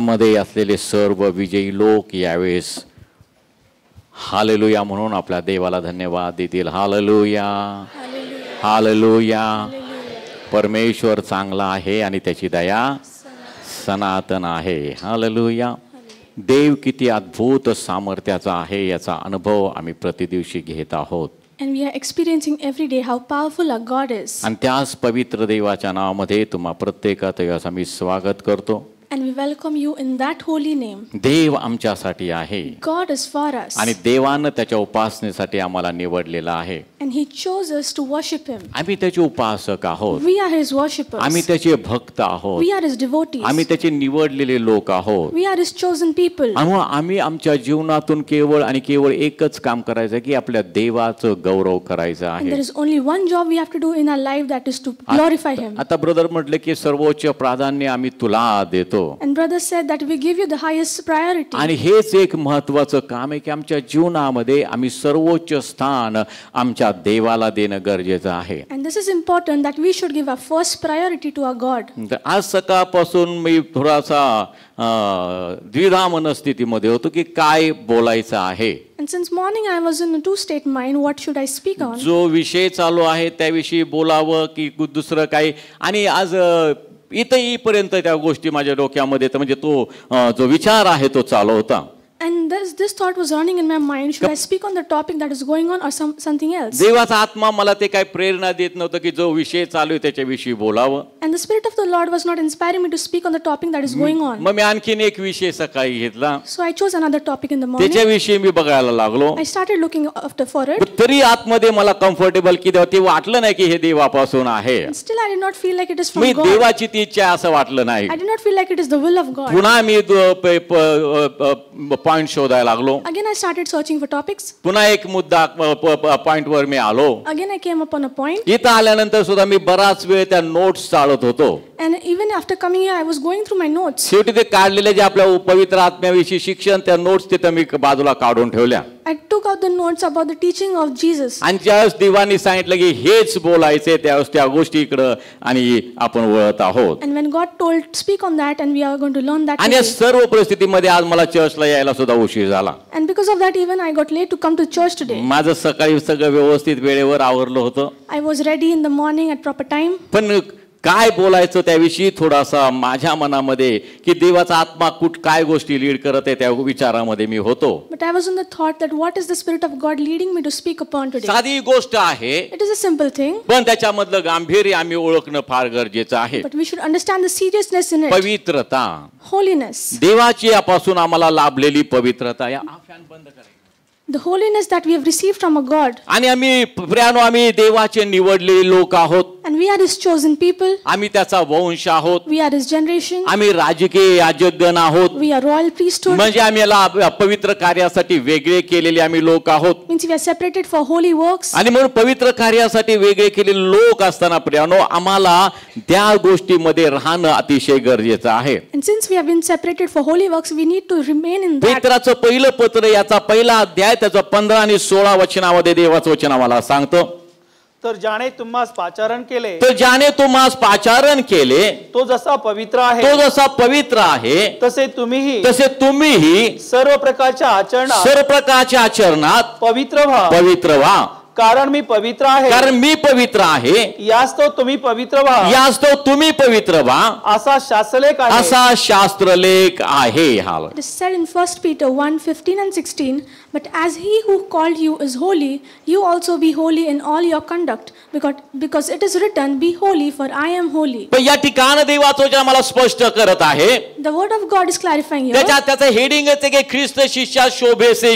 मध्ये असलेले सर्व विजयी लोक यावेळेस हालेलुया म्हणून आपल्या देवाला धन्यवाद देतील. Hallelujah, hallelujah. परमेश्वर चांगला आहे आणि त्याची दया सनातन आहे. हालेलुया. देव किती अद्भुत सामर्थ्याचा आहे याचा अनुभव आम्ही प्रतिदिवशी घेत आहोत. And we are experiencing every day how powerful our God is. आणि त्याच पवित्र देवाच्या नावामध्ये तुम्हा प्रत्येकाचं आम्ही स्वागत करतो. And we welcome you in that holy name. देव आमच्यासाठी आहे. God is for us. आणि देवानं त्याच्या उपासनेसाठी आम्हाला निवडलेलं आहे. And he chose us to worship him. आम्ही त्याचे उपासक आहोत. We are his worshippers. आम्ही त्याचे भक्त आहोत. We are his devotees. आम्ही त्याचे निवडलेले लोक आहोत. We are his chosen people. आणि आम्ही आमच्या जीवनातून केवळ आणि केवळ एकच काम करायचं की आपल्या देवाचं गौरव करायचं And आहे. there is only one job we have to do in our life, that is to glorify him. आता ब्रदर म्हटले की सर्वोच्च प्राधान्य आम्ही तुला देतो. And brother said that we give you the highest priority. आणि हेच एक महत्त्वाचं काम आहे की आमच्या जीवनामध्ये आम्ही सर्वोच्च स्थान आमच्या देवाला देणं गरजेचं आहे. And this is important that we should give our first priority to our God. आज सकाळपासून मी थोडासा द्विधा मनस्थितीमध्ये होतो की काय बोलायचं आहे. And since morning I was in a two-state mind. What should I speak on? जो विषय चालू आहे त्याविषयी बोलावं की दुसरं काही. आणि आज इथं येईपर्यंत त्या गोष्टी माझ्या डोक्यामध्ये म्हणजे तो जो विचार आहे तो चालू होता. And this thought was running in my mind. Should I speak on the topic that is going on or something else? देवाचा आत्मा मला ते काय प्रेरणा देत नव्हतं की जो विषय चालू आहे त्याच्याविषयी बोलावं. And the Spirit of the Lord was not inspiring me to speak on the topic that is going on. मग मी आणखीन एक विषय सकाळी घेतला. So I chose another topic in the morning. त्याच्याविषयी मी बघायला लागलो. I started looking after for it. तरी आतमध्ये मला कम्फर्टेबल की ते वाटलं नाही की हे देवापासून आहे. And still I did not feel like it is from me God. देवाची ती इच्छा असं वाटलं नाही. I did not feel like it is the will of God. पुन्हा मी पॉइंट शोधायला लागलो. Again I started searching for topics. पुन्हा एक मुद्दा पॉइंट वर मी आलो. Again I came upon a point. इथं आल्यानंतर सुद्धा मी बराच वेळ त्या नोट्स चाळत होतो. And even after coming here I was going through my notes. शेवटी ते काढलेले जे आपल्या पवित्र आत्म्याविषयी शिक्षण त्या नोट्स तिथं मी बाजूला काढून ठेवल्या. I took out the notes about the teaching of Jesus. आणि ज्यावेळेस देवानी सांगितलं की हेच बोलायचे त्यावेळेस त्या गोष्टी इकडं आणि आपण वळत आहोत. And when God told speak on that and we are going to learn that. आणि या सर्व परिस्थितीमध्ये आज मला चर्चला यायला सुद्धा उशीर झाला. And because of that even I got late to come to church today. माझं सकाळी सगळं व्यवस्थित वेळेवर आवरलं होतं. I was ready in the morning at proper time. पण काय बोलायचं त्याविषयी थोडासा माझ्या मनामध्ये की देवाचा आत्मा काय गोष्टी लीड करत आहे त्या विचारामध्ये मी होतो. But I was in the thought that what is the Spirit of God leading me to speak upon today. साधी गोष्ट आहे. It is a simple thing. पण त्याच्यामधलं गांभीर्य आम्ही ओळखणं फार गरजेचं आहे. But we should understand the seriousness in it. पवित्रता, Holiness. देवाची यापासून आम्हाला लाभलेली पवित्रता. या फॅन बंद करा. The holiness that we have received from a God. आणि आम्ही देवाचे निवडलेले लोक आहोत. And we are his chosen people. आम्ही त्याचा वंश आहोत. We are his generation. आम्ही राजकीय याजकगण आहोत. We are royal priesthood. म्हणजे आम्ही याला पवित्र कार्यासाठी वेगळे केलेले आम्ही लोक आहोत. Means we are separated for holy works. आणि म्हणून पवित्र कार्यासाठी वेगळे केलेले लोक असताना प्रियानो आम्हाला त्या गोष्टीमध्ये राहणं अतिशय गरजेचं आहे. And since we have been separated for holy works, we need to remain in that. पेत्राचं पहिलं पत्र याचा पहिला अध्याय त्याचं 15 आणि 16 वचनामध्ये देवाचं वचन आम्हाला सांगतो. तर ज्याने तुम्हास पाचारण केले, तर ज्याने तुम्हास पाचारण केले, तो जसा पवित्र आहे, तो जसा पवित्र आहे, तसे तुम्हीही सर्व प्रकारच्या आचरणात पवित्र व्हा. कारण मी पवित्र आहे. यास्तव तुम्ही पवित्र व्हा. असा शास्त्रलेख आहे. It is said in 1 Peter 1:15 and 16, but as he who called you is holy, you also be holy in all your conduct, because it is written, be holy for I am holy. पण या ठिकाणी देवाचं वचन मला स्पष्ट करत आहे. The word of God is clarifying here. त्याचं हेडिंग आहे की ख्रिस्त शिष्या शोभेसे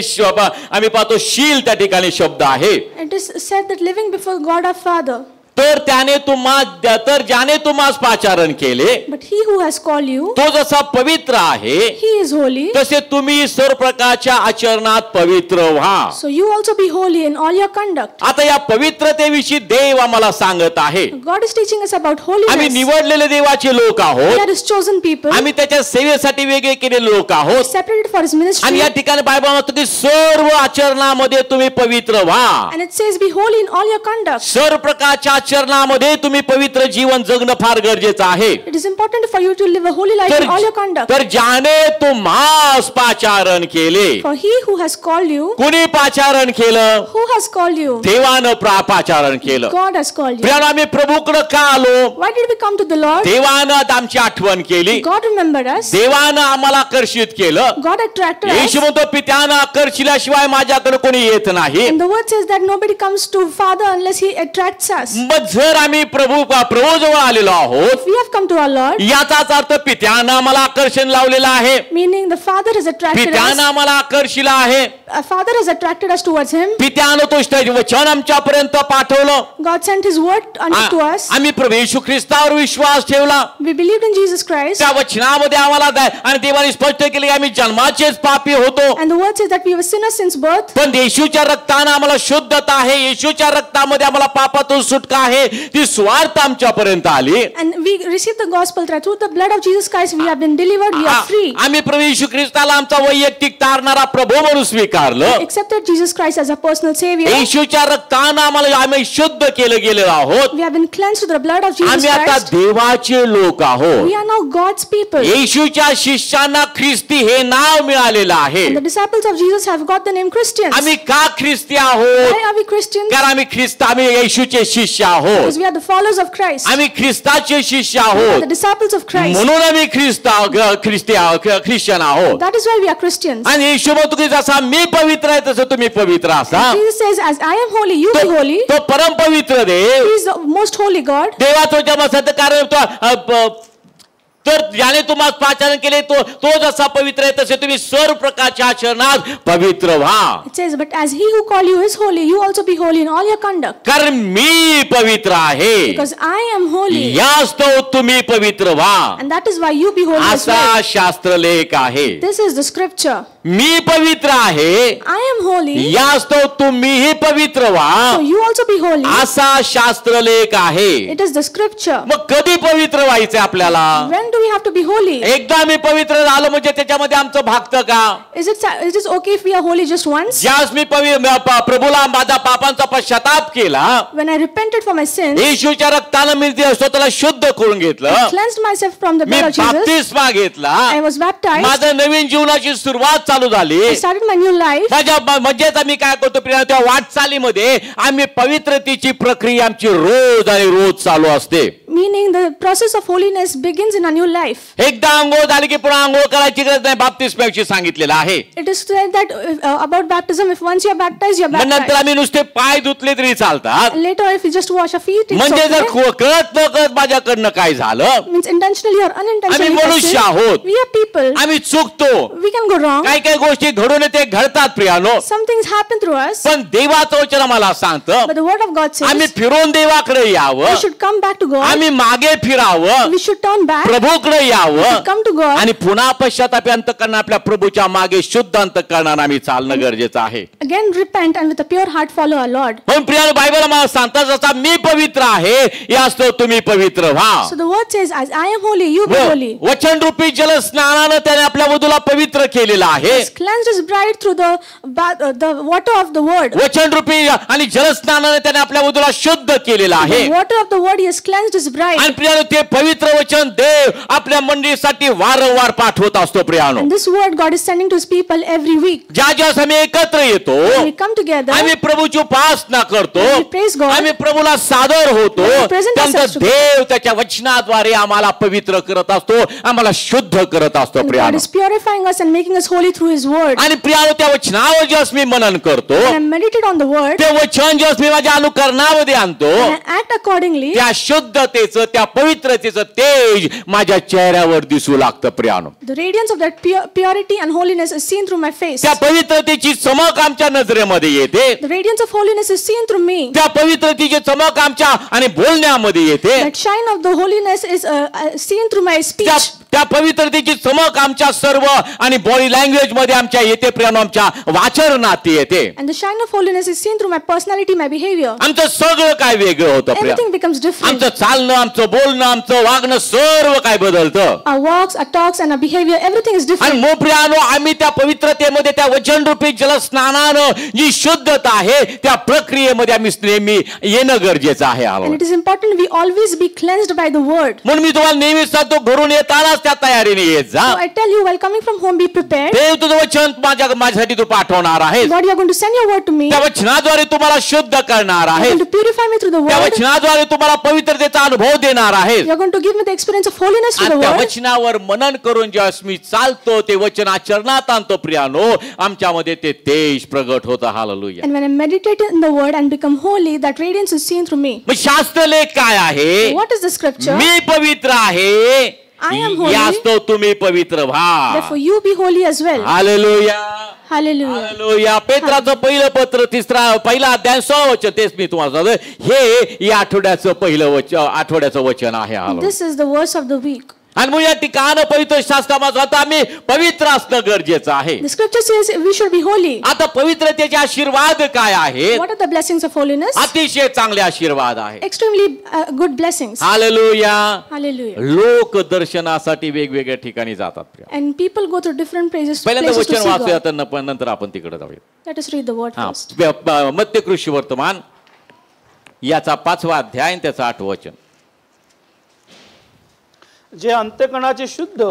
आम्ही पाहतो शील त्या ठिकाणी शब्द आहे. It is said that living before God our Father. तर ज्याने तुम्हास पाचारण केले, but he who has called you, तो जसा पवित्र आहे, he is holy, तसे तुम्ही सर्व प्रकारच्या आचरणात पवित्र व्हा. so you also be holy in all your conduct. आता या पवित्रतेविषयी देव आम्हाला सांगत आहे. God is teaching us about holiness. आम्ही निवडलेले देवाचे लोक आहोत. We are his chosen people. आम्ही त्याच्या सेवेसाठी वेगळे केलेले लोक आहोत. separated for his ministry. आणि या ठिकाणी बायबल म्हणतो की सर्व आचरणामध्ये तुम्ही पवित्र व्हा. and it says be holy in all your conduct. सर्व प्रकारच्या आचरणामध्ये तुम्ही पवित्र जीवन जगणं फार गरजेचं आहे. It is important for you to live a holy life in all your conduct. तर ज्याने तुम्हास पाचारण केले. For he who has called you. कुणी पाचारण केलं? Who has called you? देवानं पाचारण केलं. God has called you. प्रियानो, आम्ही प्रभूकडे का आलो? Why did we come to the Lord? देवानं आमची आठवण केली. God remembered us. देवानं आम्हाला आकर्षित केलं. God attracted us. येशू म्हणतो पित्यानं आकर्षिल्याशिवाय माझ्याकडे कोणी येत नाही. And the word says that nobody comes to Father unless he attracts us. मग जर आम्ही प्रभूजवळ आलेलो आहोत, If we have come to our Lord, याचाच अर्थ पित्यानं आम्हाला आकर्षण लावलेलं आहे. meaning the Father has attracted पित्यानं us. आम्हाला आकर्षिला आहे. Father has attracted us towards him. पित्यानं तो वचन आमच्यापर्यंत पाठवलं. God sent his word unto us. आम्ही प्रभू येशू ख्रिस्तावर विश्वास ठेवला. We believed in Jesus Christ. त्या वचनामध्ये आम्हाला आणि देवाने स्पष्ट केले की आम्ही जन्माचेच पापी होतो. And the word says that we were sinners since birth. पण येशूच्या रक्तानं आम्हाला शुद्धता आहे. येशूच्या रक्तामध्ये आम्हाला पापातून सुटका आहे. ती स्वार्थ आमच्यापर्यंत आली. And we received the gospel through the blood of Jesus Christ. We have been delivered. We are free. आम्ही प्रभू येशू ख्रिस्ताला आमचा वैयक्तिक तारणारा प्रभू म्हणून स्वीकारलं. Accepted Jesus Christ as a personal savior. येशूच्या रक्तानं आम्ही शुद्ध केले गेलेलो आहोत. We have been cleansed through the blood of Jesus आम्ही आता Christ. देवाचे लोक आहोत. We are now God's people. येशूच्या शिष्यांना ख्रिस्ती हे नाव मिळालेलं आहे. And the disciples of Jesus have got the name Christians. आम्ही का ख्रिस्ती आहोत? Why are we Christians? कारण आम्ही येशूचे शिष्य आहोत. Because we are the followers of Christ. आम्ही ख्रिस्ताचे शिष्य We are आहोत. the disciples of Christ. म्हणून आम्ही ख्रिश्चन आहोत. That is why we are Christians. आणि येशू म्हणतो की जसा मी पवित्र आहे तसं तुम्ही पवित्र असा. Jesus says, as I am holy, you be holy. तो परम पवित्र देव, He is the most holy God. देवाचं जन्म सत्य कारण तर ज्याने तुम्हाला पाचारण केले तो जसा पवित्र आहे तसे तुम्ही सर्व प्रकारच्या आचरणात पवित्र व्हा. It says, but as he who called you is holy, you also be holy in all your conduct. कारण मी पवित्र आहे. Because I am holy. यास्तव तुम्ही पवित्र व्हा. And that is why you be holy as असा well. शास्त्रलेख आहे. This is the scripture. मी पवित्र आहे. I am holy. यास्तव तुम्हीही पवित्र व्हा. So you also be holy. असा शास्त्रलेख आहे. It is the scripture. मग कधी पवित्र व्हायचं आपल्याला? When do we have to be holy? एकदा मी पवित्र झालो म्हणजे त्याच्यामध्ये आमचं भागतं का? Is it okay if we are holy just once? ज्यास मी प्रभूला माझा पापांचा पश्चाताप केला, When I repented for my sins, येशूच्या रक्तानं मी स्वतःला शुद्ध करून घेतलं. I cleansed myself from the me blood of Jesus. बाप्तिस्मा घेतला. I was baptized. माझं नवीन जीवनाची सुरुवात चालू झाली. I started my new life. माझ्या म्हणजेच आम्ही काय करतो प्रिय, त्या वाटचालीमध्ये आम्ही पवित्रतेची प्रक्रिया आमची रोज आणि रोज चालू असते. Meaning the process of holiness begins in a new life. एकदा अंघोळ झाली की पुन्हा अंघोळ करायची गरज नाही, बाप्तिस्म्याविषयी सांगितलेलं आहे. It is said that about baptism, if once you are baptized, you are नंतर baptized. आम्ही नुसते पाय धुतले तरी चालतात. Later, if you just wash your feet, it's म्हणजे जर okay. कळत न कळत माझ्याकडनं काय झालं, Means intentionally or unintentionally. आम्ही मनुष्य we आहोत. We are people. आम्ही चुकतो. We can go wrong. काही काही गोष्टी घडून येते, घडतात प्रियानो. Some things happen through us. पण देवाचं वचन आम्हाला सांगतं But the word of God says आम्ही फिरून देवाकडे यावं. we should come back to God. आम्ही मागे फिरावं, We should turn back. प्रभूकडे यावं Come to God. आणि पुन्हा पश्चातापी अंतःकरण आपल्या प्रभूच्या मागे शुद्ध अंतःकरणाने आम्ही चालणं गरजेचं आहे. Again repent and with a pure heart follow our Lord. म्हणून प्रियानो, बायबल मला सांगतात जसा मी पवित्र आहे यास्तव तुम्ही पवित्र व्हा. So the word says, as I am holy, you be holy. वचन रूपी जल स्नानानं त्याने आपल्या वधूला पवित्र केलेलं आहे. Has cleansed his bride through the water of the word. वचन रूपी आणि जल स्नानानं त्याने आपल्या वधूला शुद्ध केलेलं आहे. The water of the word, he has cleansed his bride. आणि प्रियानो, ते पवित्र वचन देव आपल्या मंडळीसाठी वारंवार पाठवत असतो प्रियानो. And this word God is sending to his people every week. ज्या ज्यास आम्ही एकत्र येतो, When we come together, आम्ही प्रभूची उपासना करतो, we praise God. आम्ही प्रभूला सादर होतो, We present त्यानंतर ourselves to देव त्याच्या वचनाद्वारे आम्हाला पवित्र करत असतो, आम्हाला शुद्ध करत असतो and God प्रियानो. is purifying us and making us holy through his word. आणि प्रियानो, त्या वचनावर ज्यास मी मनन करतो, When I meditate on the word ते वचन ज्यास मी माझ्या अनुकरणामध्ये आणतो, and I act accordingly, त्या शुद्धतेचं, त्या पवित्रतेचं तेज माझ्या चेहऱ्यावर दिसू लागतं प्रियानो. the radiance of that purity and holiness is seen through my face. त्या पवित्रतेची चमक आमच्या नजरेमध्ये येते. The radiance of holiness is seen through me. त्या पवित्रतेची चमक आमच्या आणि बोलण्यामध्ये येते. That shine of the holiness is seen through my speech. त्या पवित्रतेची चमक आमच्या सर्व आणि बॉडी लँग्वेज मध्ये आमच्या येते प्रियानो, आमच्या वाचरणात येते. And the shine of holiness is seen through my personality, my behavior. आमचं सगळं काय वेगळं होतं प्रिया. Everything becomes different. आमचं चालणं, आमचं बोलणं, आमचं वागणं सर्व काय बदलतं. Our walks, our talks and our behavior, everything is आणि different. मग प्रियानो आम्ही त्या पवित्रतेमध्ये त्या वचनरूपी जलस्नानानं जी शुद्धता आहे त्या प्रक्रियेमध्ये आम्ही नेहमी येणं गरजेचं आहे. And it is important we always be cleansed by the word. म्हणून मी तुम्हाला नेहमी सांगतो, घरून येतानाच त्या तयारीने येत जा. So I tell you, while coming from home, be prepared. देव तुझं वचन माझ्यासाठी तू पाठवणार आहे. God, you are going to send your word to me. त्या वचनाद्वारे तुम्हाला शुद्ध करणार You are आहे. going to purify me through the त्या word. वचनाद्वारे तुम्हाला पवित्रतेचा अनुभव देणार आहे. You are going to give me the experience of holiness through the आणि त्या word. वचनावर मनन करून जेव्हा मी चालतो, ते वचन आचरणात आणतो प्रियानो, आमच्यामध्ये ते तेज प्रगट होतं. Hallelujah. And when I meditate in the word and become holy, that radiance is seen through me. मग शास्त्रलेख काय आहे? What is the scripture? मी पवित्र आहे, I am holy. यास्तो तुम्ही पवित्र व्हा. Therefore you be holy as well. Hallelujah. Hallelujah. Hallelujah. पेत्राचं पहिलं पत्र पहिला अध्याय 6 वचन, तेच मी तुम्हाला सांगतो, हे या आठवड्याचं पहिलं वचन, आठवड्याचं वचन आहे. Hallelujah. This is the verse of the week. आणि मग या ठिकाणी पवित्र शास्त्रामध्ये आता आम्ही पवित्र असणं गरजेचं आहे. The scripture says we should be holy. आता पवित्रतेचे आशीर्वाद काय आहेत? What are the blessings of holiness? अतिशय चांगले आशीर्वाद आहे. Extremely good blessings. Hallelujah. Hallelujah. लोक दर्शनासाठी वेगवेगळ्या ठिकाणी जातात. And people go through different places पहिल्यांदा to वचन see वाचूया, God. तर नंतर आपण तिकडे जाऊया. Let us read the word हा, first. मत्तेकृषी वर्तमान याचा 5वा अध्याय आणि त्याचं 8वं वचन. जे अंतःकरणाचे शुद्ध,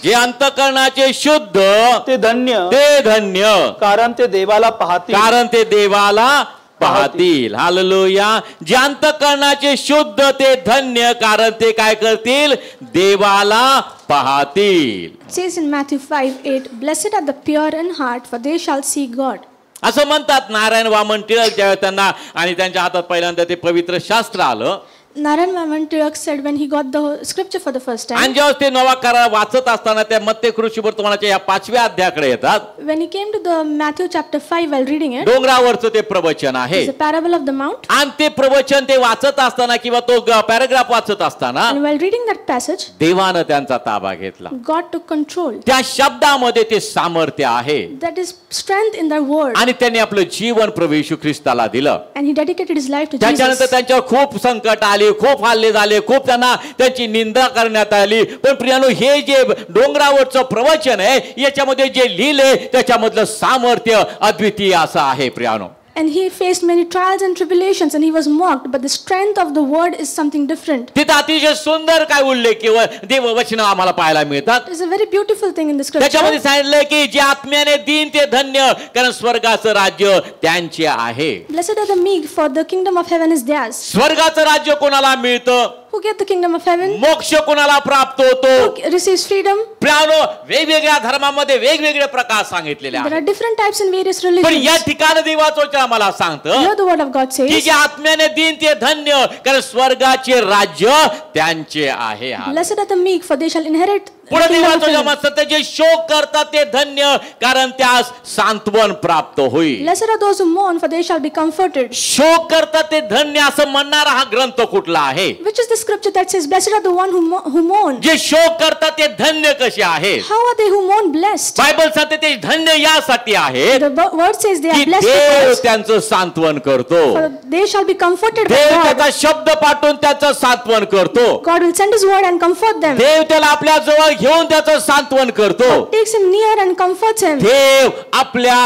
जे अंतःकरणाचे शुद्ध ते धन्य, ते धन्य, कारण ते देवाला पाहतील. कारण ते देवाला पाहतील. हालेलुया. जे अंतःकरणाचे शुद्ध ते धन्य, कारण ते काय करतील? देवाला पाहतील. It says in Matthew 5:8, "Blessed are the pure in heart, for they shall see God." असं म्हणतात नारायण वामन टिळक ज्यावेळेस त्यांना आणि त्यांच्या हातात पहिल्यांदा ते पवित्र शास्त्र आलं. Narayan Vaman Tirak said when he got the scripture for the first time. आणि जेव्हा ते नवा करार वाचत असताना त्या मत्तेकृषी वर्तमानाच्या या 5व्या अध्यायाकडे येतात. When he came to the Matthew chapter 5 while reading it, डोंगरावरचं ते प्रवचन आहे. it's a parable of the mount. आणि ते प्रवचन ते वाचत असताना किंवा तो पॅराग्राफ वाचत असताना And while reading that passage, देवानं त्यांचा ताबा घेतला. God took control. त्या शब्दामध्ये ते सामर्थ्य आहे. That is strength in the word. आणि त्यांनी आपलं जीवन प्रभू येशू ख्रिस्ताला दिलं. And he dedicated his life to त्याच्यानंतर Jesus. त्यांच्यावर खूप संकट आली, खूप हल्ले झाले, खूप त्यांना त्यांची निंदा करण्यात आली. पण प्रियानो, हे जे डोंगरावरचं प्रवचन आहे याच्यामध्ये जे लिहिले त्याच्यामधलं सामर्थ्य अद्वितीय असं आहे प्रियानो. And he faced many trials and tribulations and he was mocked, but the strength of the word is something different. तिथं अतिशय सुंदर काय उल्लेख किंवा देव वचन आम्हाला पाहायला मिळतात. It's a very beautiful thing in the scripture. त्याच्यामध्ये सांगितलंय की जे आत्म्याने दीन ते धन्य, कारण स्वर्गाचं राज्य त्यांचे आहे. Blessed are the meek, for the kingdom of heaven is theirs. स्वर्गाचं राज्य कोणाला मिळतं? Who get the kingdom of heaven? मोक्ष कोणाला प्राप्त होतो? Who receives freedom? प्रियानो, वेगवेगळ्या धर्मामध्ये वेगवेगळे प्रकार सांगितलेले There आहेत. are different types in various पण religions. या ठिकाणी देवाचं वचन आम्हाला सांगतं Here the word of God की says, जे आत्म्याने दीन ते धन्य, कारण स्वर्गाचे राज्य त्यांचे आहे. "Blessed are the meek, for they shall inherit the पुढे kingdom of देवाचं heaven." जमात जे शोक करतात ते धन्य, कारण त्यास सांत्वन प्राप्त होईल. Blessed are those who mourn, for they shall be comforted. शोक करतात ते धन्य असं म्हणणारा हा ग्रंथ कुठला आहे? Which is the scripture that says, "Blessed are the one who mourn"? जे शोक करतात ते धन्य कसे आहेत? How are they who mourn blessed? Bible सांगते ते धन्य यासाठी आहेत The word says they की are blessed देव because त्यांचं सांत्वन करतो. for they shall be comforted by Dev God. त्याचा शब्द पाठवून त्याचं सांत्वन करतो. God will send his word and comfort them. देव त्याला आपल्या जवळ घेऊन त्याचं सांत्वन करतो. Takes him near and comforts him. देव आपल्या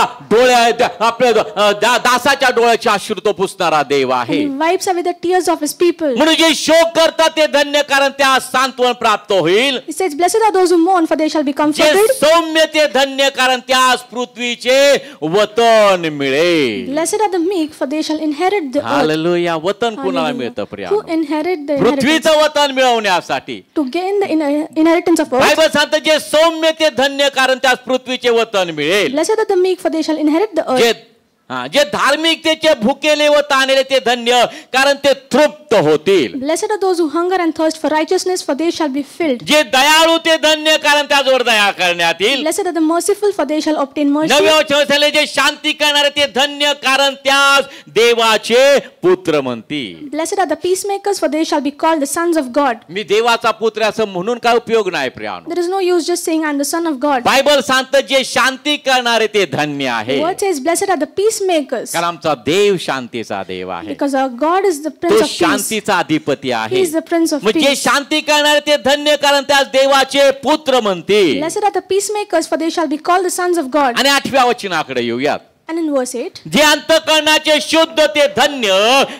आपल्या दासाच्या डोळ्याचे अश्रू तो पुसणारा देव आहे. He wipes away the tears of his people. म्हणून जे शोक करतात ते धन्य, कारण त्या सांत्वन प्राप्त होईल. He says, "Blessed are those who mourn, for they shall be जे comforted." सौम्य ते धन्य, कारण त्यास पृथ्वीचे वतन मिळेल. Blessed are the meek, for they shall inherit the earth. Hallelujah. वतन कुणाला मिळतं Priya? Who inherit the inheritance? पृथ्वीचं वतन मिळवण्यासाठी To gain the inheritance of earth. Bible सांगतं जे सौम्य ते धन्य, कारण त्यास पृथ्वीचे वतन मिळेल. Blessed are the meek, for they shall inherit the जे earth. जे धार्मिकतेचे भुकेले व ताणलेले ते धन्य, कारण ते तृप्त होतील. Blessed are those who hunger and thirst for righteousness, for they shall be filled. जे दयाळू ते धन्य, कारण त्याजवळ दया करण्यात येईल. Blessed are the merciful, for they shall obtain mercy. नव्या वचनातले जे शांती करणारे ते धन्य, कारण त्यास देवाचे पुत्र म्हणतील. Blessed are the peacemakers, for they shall be called the sons of God. मी देवाचा पुत्र असं म्हणून काय उपयोग नाही प्रियानो. There is no use just saying I am the son of God. Bible सांगतं जे शांती करणारे ते धन्य आहे. Word says, blessed are the peacemakers, कारण आमचा देव शांतीचा देव आहे. because our God is the Prince तो of Peace. शांतीचा अधिपती He आहे. is the Prince of म्हणजे Peace. शांती करणारे ते धन्य, कारण त्यास देवाचे पुत्र म्हणतील. Blessed are the peacemakers, for they shall be called the sons of God. आणि 8व्या वचनाकडे येऊयात. And in verse 8, जे अंतःकरणाचे शुद्ध ते धन्य,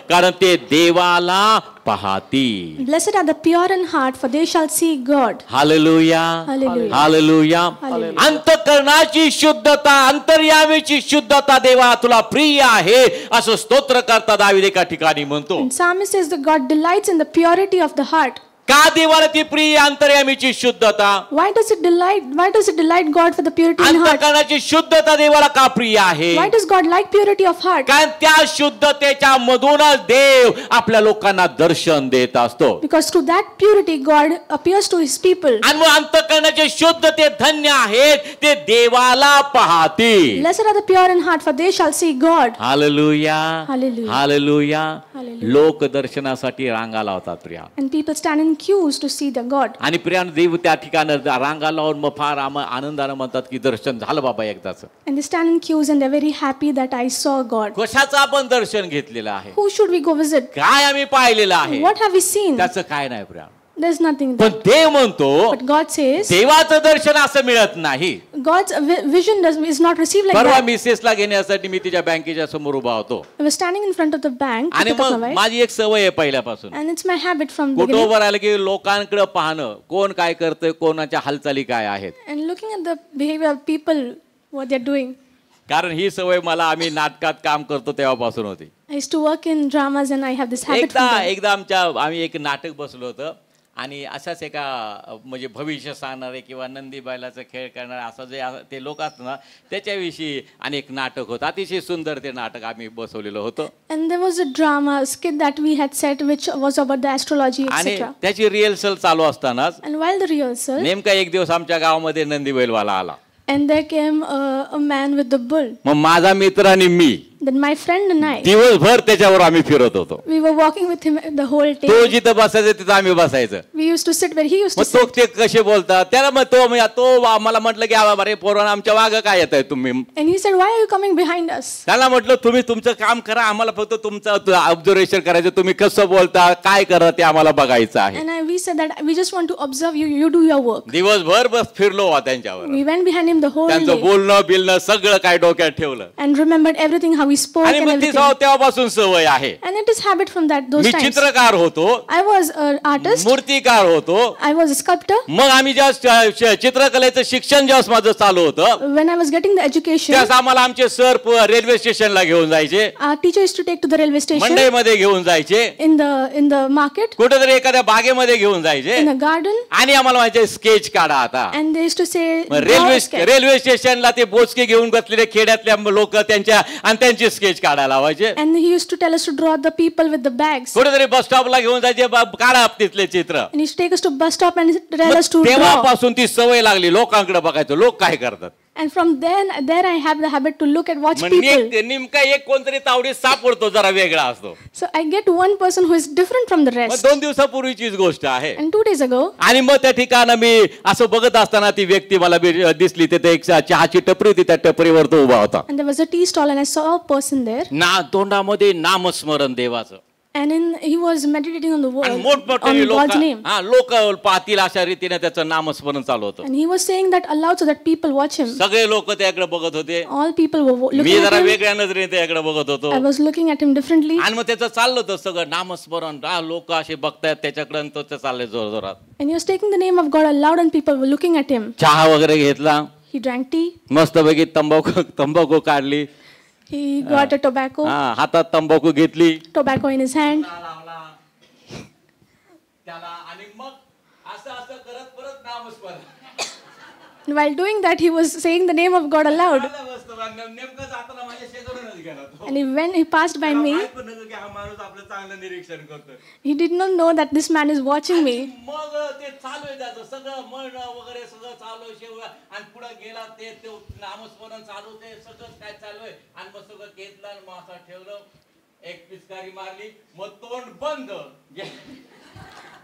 कारण ते देवाला पाहतील. blessed are the pure in heart, for they shall see God. Hallelujah, Hallelujah. Hallelujah. Hallelujah. अंतःकरणाची शुद्धता, अंतर्यामीची शुद्धता देवा तुला प्रिय आहे, असं स्तोत्रकर्ता दावीद एका ठिकाणी म्हणतो. And psalmist says that God delights in the purity of the heart. का देवाला ती प्रिय अंतर्यामीची शुद्धता? Why does it delight God for the purity in heart? अंतःकरणाची शुद्धता देवाला का प्रिय आहे? Why does God like purity of heart? कारण त्या शुद्धतेच्या मधूनच देव आपल्या लोकांना दर्शन देत असतो. Because through that purity God appears to his people. आणि मग अंतःकरणाचे शुद्ध ते धन्य आहेत, ते देवाला पाहतील. Blessed are the pure in heart, for they shall see God. Hallelujah, Hallelujah. Hallelujah. Hallelujah. लोक दर्शनासाठी रांगा लावतात Priya. And people stand in queues to see the God. आणि प्रिया देव त्या ठिकाणी रांगा लावून मग फार आनंदाने म्हणतात की दर्शन झालं बाबा एकदाच. And they stand in queues and they're very happy that I saw God. कशाचं आपण दर्शन घेतलेलं आहे? Who should we go visit? काय आम्ही पाहिलेलं आहे? What have we seen? त्याचं काय नाही प्रिया. There's nothing पण there. देव म्हणतो But God says देवाचं दर्शन असं मिळत नाही. God's vision is not received like परवा that. मिसेसला घेण्यासाठी मी तिच्या बँकेच्या समोर उभा होतो. I was standing in front of the bank to आणि pick up my मग wife. माझी एक सवय आहे पहिल्यापासून. And it's my habit from कुठं beginning. उभं राहिलं की लोकांकडे पाहणं, कोण काय करतंय, कोणाच्या हालचाली काय आहेत. And looking at the behavior of people, what they're doing. कारण ही सवय मला आम्ही नाटकात काम करतो तेव्हापासून होती. I used to work in dramas and I have this habit from that. एकदा आम्ही एक नाटक बसलो होतं आणि अशाच एका म्हणजे भविष्य सांगणारे किंवा नंदी बैलाचा खेळ करणारे असं जे ते लोक असतात ना, त्याच्याविषयी अनेक नाटक होतं. अतिशय सुंदर ते नाटक आम्ही बसवलेलं होतं. And there was a drama skit that we had set which was about the astrology, आणि etc. त्याची रिहर्सल चालू असतानाच And while the rehearsal, नेमका एक दिवस आमच्या गावामध्ये नंदी बैलवाला आला. and there came a man with the bull. मग माझा मित्र आणि मी Then my friend and I, दिवसभर त्याच्यावर आम्ही फिरत होतो. we were walking with him the whole day. तो जिथं बसायचं तिथं आम्ही बसायचं. We used to sit where he used to मग तो sit. ते कसे बोलतात त्याला मग तो आम्हाला म्हटलं की अरे पोरांनो आमच्या मागं काय येत आहे तुम्ही. And he said, why are you coming behind us? त्याला म्हटलं तुम्ही तुमचं काम करा, आम्हाला फक्त तुमचं ऑब्झर्वेशन करायचं, तुम्ही कसं बोलता काय करा ते आम्हाला बघायचं आहे. And we said that we just want to observe you, you do your work. दिवसभर बस फिरलो त्यांच्यावर. We went behind him the whole त्यांचं day बोलणं बिलणं सगळं काय डोक्यात ठेवलं. and remembered everything, how he spoke आणि and मग ती everything. तेव्हापासून सवय आहे. And it is habit from those me times. चित्रकार होतो, I was an artist. मूर्तिकार होतो. I was a sculptor. मग आम्ही ज्या चित्रकलेचं शिक्षण जेव्हा माझं चालू होतं When I was getting the education, त्यास आम्हाला आमचे सर रेल्वे स्टेशनला घेऊन जायचे, our teacher used to take to the railway station, मंडईमध्ये घेऊन जायचे, in the market, कुठेतरी एखाद्या बागेमध्ये घेऊन जायचे in a garden, आणि आम्हाला माहिती स्केच काढा आता. and they used to say, railway स्टेशनला ते बोचके घेऊन बसलेले खेड्यातल्या लोक त्यांची स्केच काढायला लावायचे. and he used to tell us to draw the people with the bags. कुठेतरी बस स्टॉपला घेऊन जायचे, काढा तिथले चित्र. And he used to take us to bus stop and tell us to draw. तेव्हापासून ती सवय लागली लोकांकडे बघायचं, लोक काय करतात. And from there I have the habit to look and watch मग people. नेमका एक कोणतरी तावडी सापडतो जरा वेगळा असतो. So I get one person who is different from the मग rest. 2 दिवसापूर्वीचीच गोष्ट आहे. And 2 days ago, आणि मग त्या ठिकाणी मी असं बघत असताना ती व्यक्ती मला दिसली. तिथे एक चहाची टपरी होती, त्या टपरीवर तो उभा होता. and there was a tea stall and I saw a person there, तोंडामध्ये नामस्मरण देवाचं. and he was meditating on the word, आणि on मोठमोठे God's name. लोक पाहतील अशा रीतीने त्याचं नामस्मरण चालू होतं. And he was saying that aloud so that people watch him. सगळे लोक त्याकडे बघत होते. All people were me looking जरा at him. वेगळ्या नजरेने त्याकडे बघत होतो. I was looking at him differently. आणि मग त्याचं चाललं होतं सगळं नामस्मरण. लोक असे बघतायत त्याच्याकडे, आणि तो चाललंय जोर जोरात. And he was taking the name of God aloud and people were looking at him. चहा वगैरे घेतला, He drank tea. मस्तपैकी तंबाखू काढली, He got a tobacco, हातात तंबाखू घेतली, tobacco in his hand. त्याला आणि मग असं असं करत परत नामस्मरण. And while doing that, he was saying the name of God aloud. नेमकं जाताना माझ्या शेजारून गेला तो. And when he passed by me, माहित पण नव्हतं की हा माणूस आपलं चांगलं निरीक्षण करतोय. he did not know that this man is watching me. मग ते चालू आहे त्याचं सगळं म्हणणं वगैरे सगळं चालू आहे शेवया आणि पुढे गेला ते नामस्मरण चालू ते सगळं काय चालू आहे आणि मग सगळं घेतलं आणि मग असं ठेवलं एक पिचकारी मारली मग तोंड बंद.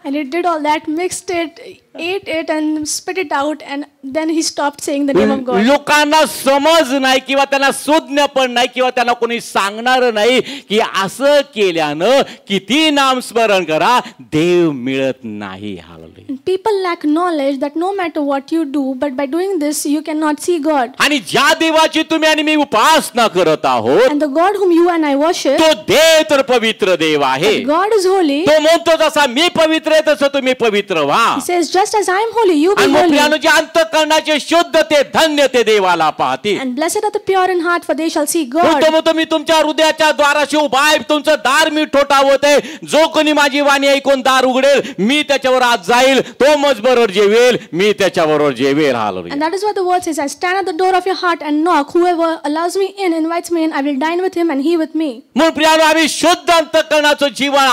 And he did all that, mixed it, ate it and spit it out, and then he stopped saying the name of God. लोकांना समज नाही किंवा त्यांना सुज्ञ पण नाही किंवा त्यांना कोणी सांगणार नाही की असं केल्यानं किती नामस्मरण करा देव मिळत नाही. Hallelujah. And people lack knowledge that no matter what you do, but by doing this, you cannot see God. आणि ज्या देवाची तुम्ही आणि मी उपासना करत आहोत And the God whom you and I worship, तो देव तर पवित्र देव आहे. God is holy. तो म्हणतो तसा मी पवित्र आहे तसं तुम्ही पवित्र व्हा. He says, just as I am holy, you be आणि मग प्रियानो holy. जे अंतःकरणाचे शुद्ध ते धन्य ते देवाला पाहतील. And blessed are the pure in heart, for they shall see God. तो म्हणतो मी तुमच्या हृदयाच्या द्वाराशी उभा आहे तुमचं दार मी ठोठावत आहे जो कोणी माझी वाणी ऐकून दार उघडेल मी त्याच्यावर आत जाईल तो माझ्याबरोबर जेवेल मी त्याच्याबरोबर jewel. Hallelujah. And that is what the word says. I stand at the door of your heart and knock. Whoever allows me in, invites me in, I will dine with him and he with me. म्हणून प्रियानो आम्ही शुद्ध अंतःकरणाचं जीवन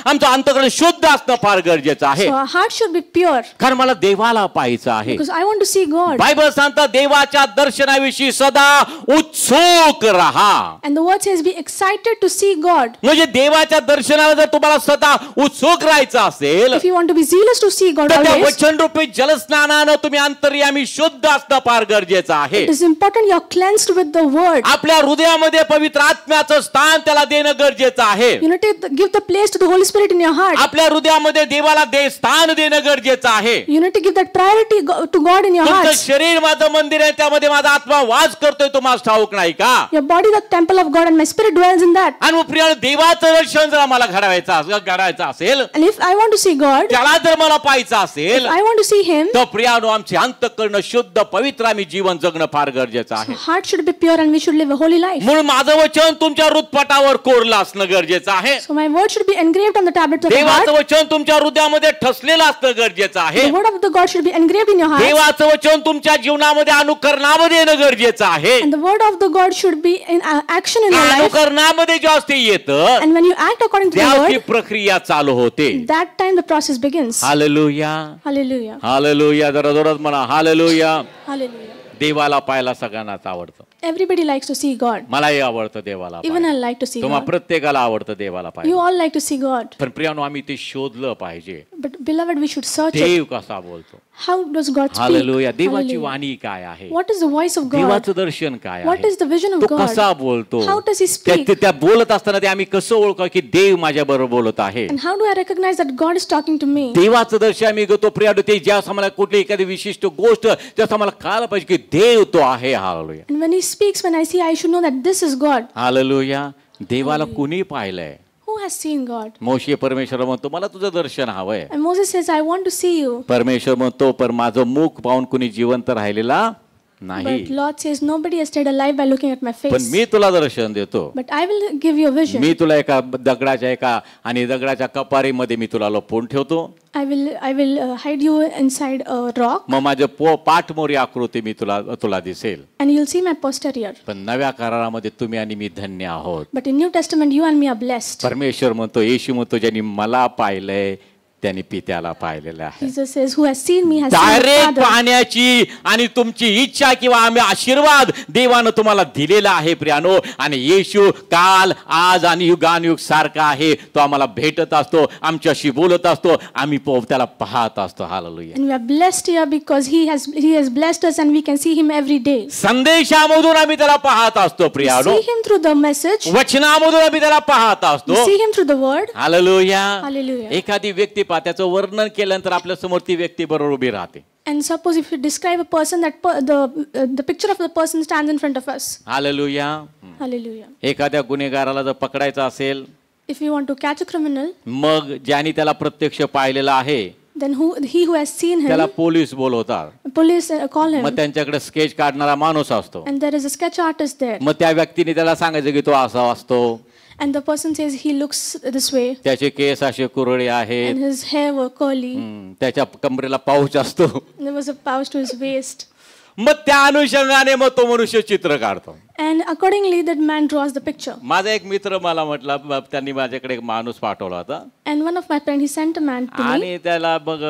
आमचं अंतःकरण शुद्ध असणं फार गरजेचं आहे. So our heart should be pure, कारण मला देवाला पाहायचं आहे. because I want to see God. Bible सांगतं देवाच्या दर्शनाविषयी सदा उत्सुक राहा. And the word says, be excited to see God. म्हणजे देवाच्या दर्शनाला जर तुम्हाला सदा उत्सुक राहायचं असेल If you want to be zealous to see God तर त्या always, वचनरूपी जलस्नानानं तुम्ही अंतर्यामी शुद्ध असणं फार गरजेचं आहे. it is important you are cleansed with the word. आपल्या हृदयामध्ये पवित्र आत्म्याचं स्थान त्याला देणं गरजेचं आहे. You need to give the place to the Holy Spirit in your heart. आपल्या हृदयामध्ये देवाला स्थान देणं गरजेचं आहे. You need to give that priority to God in your तुमचं heart. शरीर माझं मंदिर आहे त्यामध्ये माझा आत्मा वास करतोय तुम्हाला ठाऊक नाही का? Your body the temple of God and my spirit dwells in that. आणि मग प्रिय देवाचं दर्शन जर आम्हाला घडायचं असेल And if I want to see God, त्याला जर मला पाहायचं असेल I want to see him, तर प्रियानो आमचे अंतःकरण शुद्ध पवित्र आम्ही जीवन जगणं फार गरजेचं आहे. heart should be pure and we should live a holy life. म्हणून माझं वचन तुमच्या हृदपटावर कोरलं असणं गरजेचं आहे. So my word should be engraved on the tablets of the heart. देवाचं वचन तुमच्या हृदयामध्ये ठसलेलं असणं गरजेचं आहे. The word of the God should be engraved in your heart. देवाचं वचन तुमच्या जीवनामध्ये अनुकरणामध्ये येणं गरजेचं आहे. And the word of the God should be in action in your life. अनुकरणामध्ये जेव्हा ते येतं And when you act according to the त्याची word, प्रक्रिया चालू होते. that time the process begins. Hallelujah. Hallelujah. Hallelujah. जरा जोरात म्हणा हालेलुया. Hallelujah. देवाला पाहायला सगळ्यांनाच आवडतं. Everybody likes to see God. मलाही आवडतं देवाला Even पाहायला. I like to see तुम्हा God. प्रत्येकाला आवडतं देवाला You पाहायला. all like to see God. पण प्रियानो आम्ही ते शोधलं पाहिजे. But beloved, we should search it. देव कसा बोलतो. How does God speak? Hallelujah. देवाची Hallelujah. वाणी काय आहे? What is the voice of God? देवाचं दर्शन काय What आहे? is the vision of तो God? कसा बोलतो? How does he speak? त्या बोलत असताना ते आम्ही कसं ओळखू की देव माझ्या बरोबर बोलत आहे? And how do I recognize that God is talking to me? देवाचं दर्शन आम्ही घेतो प्रियानो ते ज्या आम्हाला कुठली एखादी विशिष्ट गोष्ट त्यास आम्हाला कळायला पाहिजे की देव तो आहे. Hallelujah. And when he speaks, when I see, I should know that this is God. Hallelujah. देवाला कुणी पाहिलंय? Who has seen God? मोशे परमेश्वर म्हणतो मला तुझं दर्शन हवंय. And Moses says, I want to see you. परमेश्वर म्हणतो पण माझं मुख पाहून कुणी जिवंत राहिलेला नाही. But Lord says, nobody has stayed alive by looking at my पण face. मी तुला दर्शन देतो. But I will give you a vision. मी तुला एका दगडाच्या आणि दगडाच्या कपारीमध्ये मी तुला लपवून ठेवतो. I will hide you inside a rock. मग माझं पाठमोरी आकृती मी तुला दिसेल. And you'll see my posterior. पण नव्या करारामध्ये तुम्ही आणि मी धन्य आहोत. But in New Testament, you and me are blessed. परमेश्वर म्हणतो येशू म्हणतो ज्यांनी मला पाहिलंय त्यांनी पित्याला पाहिलेलं आहे. Jesus says, who has seen me has seen the direct Father. पाहण्याची आणि तुमची इच्छा किंवा आम्ही आशीर्वाद देवानं तुम्हाला दिलेला आहे प्रियानो. आणि येशू काल आज आणि युगानुयुग सारखा आहे. तो आम्हाला भेटत असतो आमच्याशी बोलत असतो आम्ही त्याला पाहत असतो. Hallelujah. And we are blessed here because he has blessed us and we can see him every day. संदेशामधून आम्ही त्याला पाहत असतो We प्रियानो. see him through the message. वचनामधून आम्ही त्याला पाहत We असतो. see him through the word. Hallelujah. Hallelujah. एखादी व्यक्ती त्याचं वर्णन केल्यानंतर आपल्या समोर ती व्यक्ती बरोबर उभी राहते. And suppose if you describe a person, the picture of the person stands in front of us. Hallelujah. Hallelujah. एखाद्या गुन्हेगाराला जर पकडायचं असेल If you want to catch a criminal, मग ज्यांनी त्याला प्रत्यक्ष पाहिलेलं आहे then he who has seen त्याला him, पोलीस बोलवतात. police call him. मग त्यांच्याकडे स्केच काढणारा माणूस असतो. And there is a sketch artist there. मग त्या व्यक्तीने त्याला सांगायचं की तो असा असतो. And the person says he looks this way. त्याचे केस असे कुरळे आहेत. And his hair were curly. त्याच्या कमरेला पाऊच असतो. And there was a pouch to his waist. मग त्या अनुषंगाने मग तो मनुष्य चित्र काढतो. And accordingly, that man draws the picture. माझा एक मित्र मला म्हटला, त्यांनी माझ्याकडे एक माणूस पाठवला होता And one of my friends, he sent a man to me. आणि त्याला बघ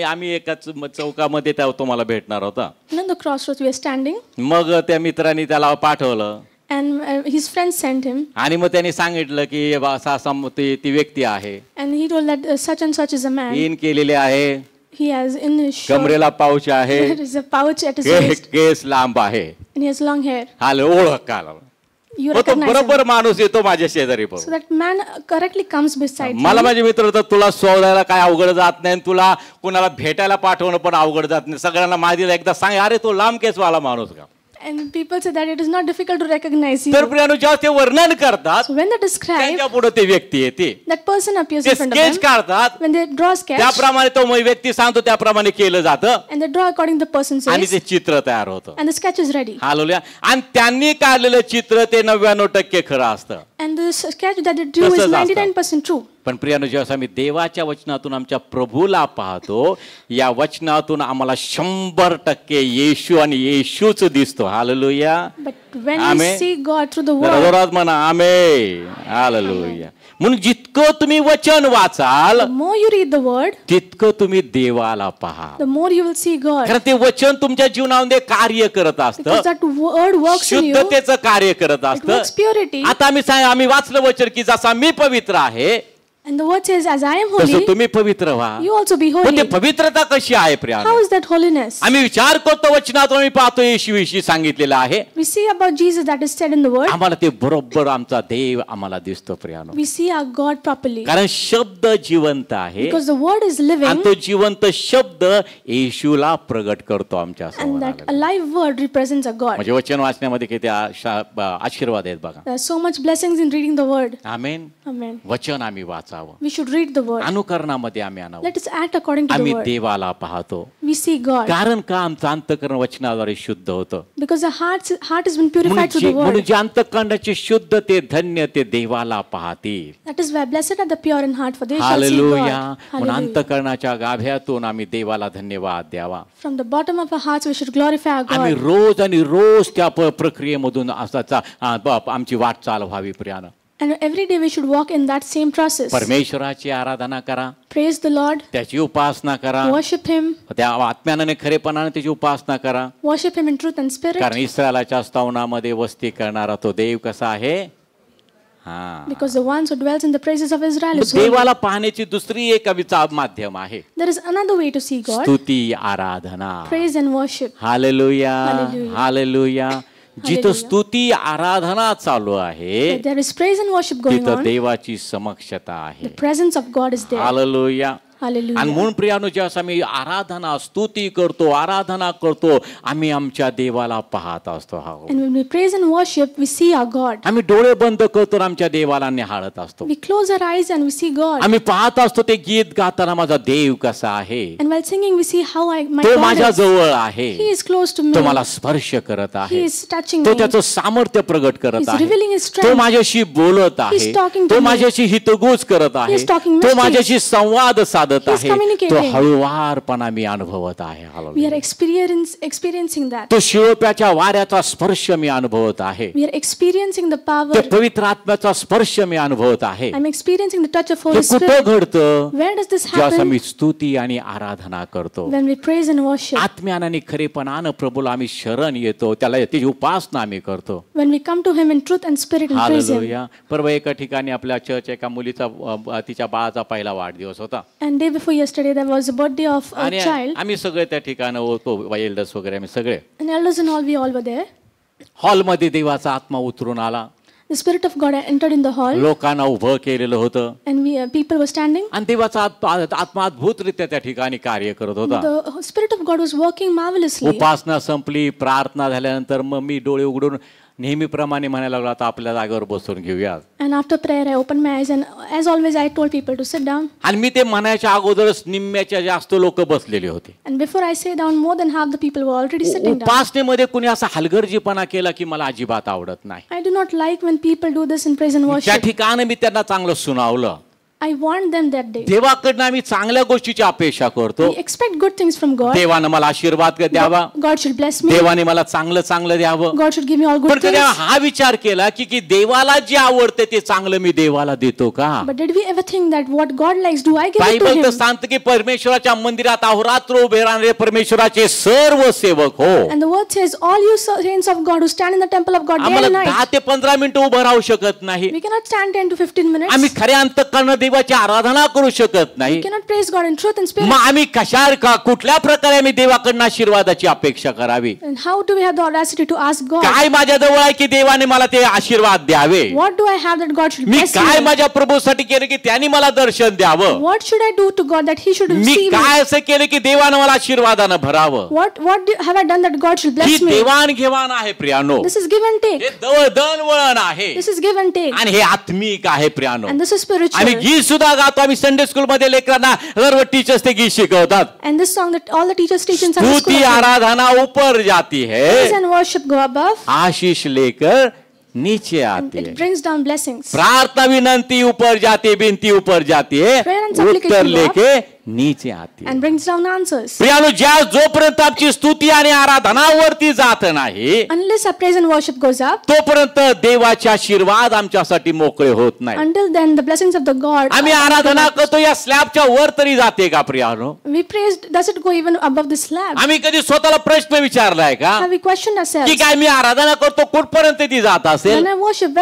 आम्ही एकाच चौकामध्ये तो मला भेटणार होता. And on the crossroads, we were standing. मग त्या मित्रांनी त्याला पाठवलं And his friends sent him. आणि मग त्यांनी सांगितलं की असा ती व्यक्ती आहे, And he told that such and such is a man. In केलेले आहे, He has in his shirt, कमरेला पाऊच आहे, there is a pouch at his waist, केस लांब आहे, and he has long hair. हाल ओळख काला. You तो recognize him. बरोबर माणूस येतो माझ्या शेजारी. So that man correctly comes beside मला him. माझे मित्र तर तुला शोधायला काय अवघड जात नाही, तुला कुणाला भेटायला पाठवणं पण अवघड जात नाही. सगळ्यांना माहितीला एकदा सांग, अरे तो लांब केसवाला माणूस का. And people say that it is not difficult to recognize you. तर प्रियानो जेव्हा ते वर्णन करतात So when they describe, त्यांच्या पुढे ती व्यक्ती येते, that person appears ते in front of sketch them. काढतात, When they draw a sketch, त्याप्रमाणे तो व्यक्ती सांगतो त्याप्रमाणे केलं जातं and they draw according to the person आणि says, ते चित्र तयार होतं. and the sketch is ready. Hallelujah. आणि त्यांनी काढलेलं चित्र ते 99% खरं असतं. And the sketch that they drew is तसंच असतं. 99% true. पण प्रियानो जेव्हा आम्ही देवाच्या वचनातून आमच्या प्रभूला पाहतो, या वचनातून आम्हाला 100% येशू आणि येशूच दिसतो. Hallelujah. But when we Amen. see God through the जरा word, जोरात म्हणा आमेन. हालेलुया. म्हणून जितकं तुम्ही वचन वाचाल the more you read the word, तितकं तुम्ही देवाला पहा, the more you will see God. कारण ते वचन तुमच्या जीवनामध्ये कार्य करत Because असतं, that word works in you. शुद्धतेचं कार्य करत It असतं. works purity. आता आम्ही वाचलं वचन की जसा मी पवित्र आहे And the word says, as I am तसं holy, तुम्ही पवित्र व्हा. you also be पण ते holy. पवित्रता कशी आहे Priya? How is that holiness? आम्ही विचार करतो वचनातून, आम्ही पाहतो येशूविषयी सांगितलेलं आहे, We see about Jesus that is said in the word. आम्हाला ते बरोबर आमचा देव आम्हाला दिसतो प्रियानो. We see our God properly. कारण शब्द जिवंत आहे Because the word is आणि living, तो जिवंत शब्द येशूला प्रगट करतो आमच्या and समोर. that alive word represents a God. म्हणजे वचन वाचण्यामध्ये किती आशीर्वाद आहेत बघा. There are so much blessings in reading the word. Amen. Amen. वचन आम्ही वाचावं, We should read the word. अनुकरणामध्ये आम्ही आणावं. Let us act according to the आम्ही word. देवाला पाहतो, We see God. कारण का आमचं अंतःकरण वचनाद्वारे शुद्ध होतं. Because the heart has been purified through the म्हणून word. जे अंतःकरणाचे शुद्ध ते धन्य ते देवाला पाहतील. That is why blessed are the pure in heart, for they shall see hallelujah. God. म्हणून Hallelujah. अंतःकरणाच्या गाभ्यातून आम्ही देवाला धन्यवाद द्यावा. From the bottom of our hearts, we should glorify our आम्ही God. रोज आणि रोज त्या प्रक्रियेमधून असाचा आमची वाटचाल व्हावी प्रियानं. And every day we should walk in that same process. परमेश्वराची आराधना करा, Praise the Lord. त्याची उपासना करा, Worship Him. त्या आत्म्याने खरेपणाने त्याची उपासना करा. Worship Him in truth and spirit. कारण इस्रायलाच्या स्तवनामध्ये वस्ती करणारा तो देव कसा आहे. हा, Because the one who dwells in the praises of Israel is holy. देवाला पाहण्याची दुसरी एक माध्यम आहे, There is another way to see God. स्तुती आराधना. Praise and worship. Hallelujah. Hallelujah. Hallelujah. जिथं Hallelujah. स्तुती आराधना चालू आहे Where there is praise and worship going तिथं on. देवाची समक्षता आहे. The presence of God is there. Hallelujah. आणि Hallelujah. म्हणून प्रियानो जेव्हा आम्ही आराधना स्तुती करतो, आराधना करतो, आम्ही आमच्या देवाला पाहत असतो. And when we praise and worship, we see our God. आम्ही डोळे बंद करतो आणि आमच्या देवाला निहाळत असतो. We close our eyes and we see God. आम्ही पाहत असतो ते गीत गाताना माझा देव कसा आहे, And while singing, we see how my तो God माझ्या is. जवळ आहे, He is close to me. तो मला स्पर्श करत He आहे, is touching तो me. त्याचं सामर्थ्य प्रगट करत He's आहे, revealing his तो strength. माझ्याशी बोलत आहे, He's talking to तो me. माझ्याशी हितगुज करत आहे, He's talking तो mysteries. माझ्याशी संवाद साधत He's आहे, communicating. तो हळुवारपणा मी अनुभवत आहे. We are hallelujah. experiencing that. तो शिळोप्याच्या वाऱ्याचा स्पर्श मी अनुभवत आहे, We are experiencing the power. ते पवित्र आत्म्याचा स्पर्श मी अनुभवत आहे. I'm experiencing the touch of हे Holy कुठं Spirit. घडतं? Where does this जेव्हा happen? आम्ही स्तुती आणि आराधना करतो, When we praise and worship. आत्म्याने आणि खरेपणानं प्रभूला आम्ही शरण येतो, त्याला त्याची उपासना आम्ही करतो. When we come to Him in truth and spirit and praise Him. Hallelujah. परवा एका ठिकाणी आपल्या चर्च एका मुलीचा तिच्या बाळाचा पहिला वाढदिवस होता And day before yesterday, there was a birthday of a आणि child. आम्ही सगळे त्या ठिकाणी होतो, एल्डर्स वगैरे आम्ही सगळे. And elders and all, we all were there. हॉलमध्ये देवाचा आत्मा उतरून आला, The Spirit of God entered in the hall. लोकांना उभं केलेलं होतं And people were standing. आणि देवाचा आत्मा अद्भुतरित्या त्या ठिकाणी कार्य करत होता. The Spirit of God was working marvelously. उपासना संपली, प्रार्थना झाल्यानंतर मग मी डोळे उघडून नेहमीप्रमाणे म्हणायला लागलो, आता आपल्या जागेवर बसून घेऊया. And after prayer, I opened my eyes, and as always, I told people to sit down. आणि मी ते म्हणायच्या अगोदरच निम्म्याच्या जास्त लोक बसलेले होते. And before I sat down, more than half the people were already sitting down. उपासनेमध्ये कुणी असा हलगर्जीपणा केला की मला अजिबात आवडत नाही. I do not like when people do this in praise and त्या worship. ठिकाणी मी त्यांना चांगलं सुनावलं. I want them that day. देवाकडनं आम्ही चांगल्या गोष्टीची अपेक्षा करतो. We expect good things from God. देवानं मला आशीर्वाद द्यावा, God should bless me. देवाने मला चांगलं चांगलं द्यावं. God should give me all पण good कधी things. हा विचार केला की देवाला जे आवडते ते चांगलं मी देवाला देतो का? But did we ever think that what God likes, do I give it to Bible तर Him? सांगतं की परमेश्वराच्या मंदिरात अहोरात्र उभे राहणारे परमेश्वराचे सर्व सेवक हो. And the word says, all you saints of God who stand in the temple of God day आम्हाला and 10 night. ते 15 मिनिटं उभं राहू शकत नाही. We cannot stand 10 to 15 minutes. आम्ही खऱ्या अंतःकरणाने देवाची आराधना करू शकत नाही. We cannot praise God in truth and spirit. मग आम्ही कुठल्या प्रकारे आम्ही देवाकडनं आशीर्वादाची अपेक्षा करावी? And how do we have the audacity to ask God? काय माझ्या जवळ आहे की देवाने मला ते आशीर्वाद द्यावे? What do I have that God should me bless काय me? माझ्या प्रभूसाठी केलं की त्यांनी मला दर्शन द्यावं? What should I do to God that He should me receive me? काय असं केलं की देवानं मला आशीर्वादानं भरावं? Have I done that God should he bless me? देवाण घेवाण आहे प्रियानो. This is give and take. हे दळणवळण आहे This is give and take. आणि हे आत्मिक आहे प्रियानो. And this is spiritual. आम्ही गीत सुद्धा गातो. आम्ही संडे स्कूल मध्ये लेकरांना सर्व टीचर्स ते गीत शिकवतात. And this song that all the teachers teach in Sunday school. स्तुति आराधना ऊपर जाती है, Praise and worship go above. Ashish लेकर नीचे And आती है. it brings down blessings. प्रार्थना विनंती ऊपर जाती है, विनती ऊपर जाती है, Prayer and supplication उत्तर go up. लेके नीचे आती है. And brings down answers. प्रियानो, जोपर्यंत आमची स्तुती आणि आराधना वरती जात नाही Unless our praise and worship goes up, तोपर्यंत देवाचे आशीर्वाद आमच्यासाठी मोकळे होत नाही. until then the blessings of the God. आम्ही आराधना करतो या स्लॅबच्या वर तरी जाते का प्रियानो? We praise, does it go even above the slab? आम्ही कधी स्वतःला प्रश्न विचारलाय का Have we questioned की ourselves? काय मी आराधना करतो कुठपर्यंत ती जात असेल? When I worship,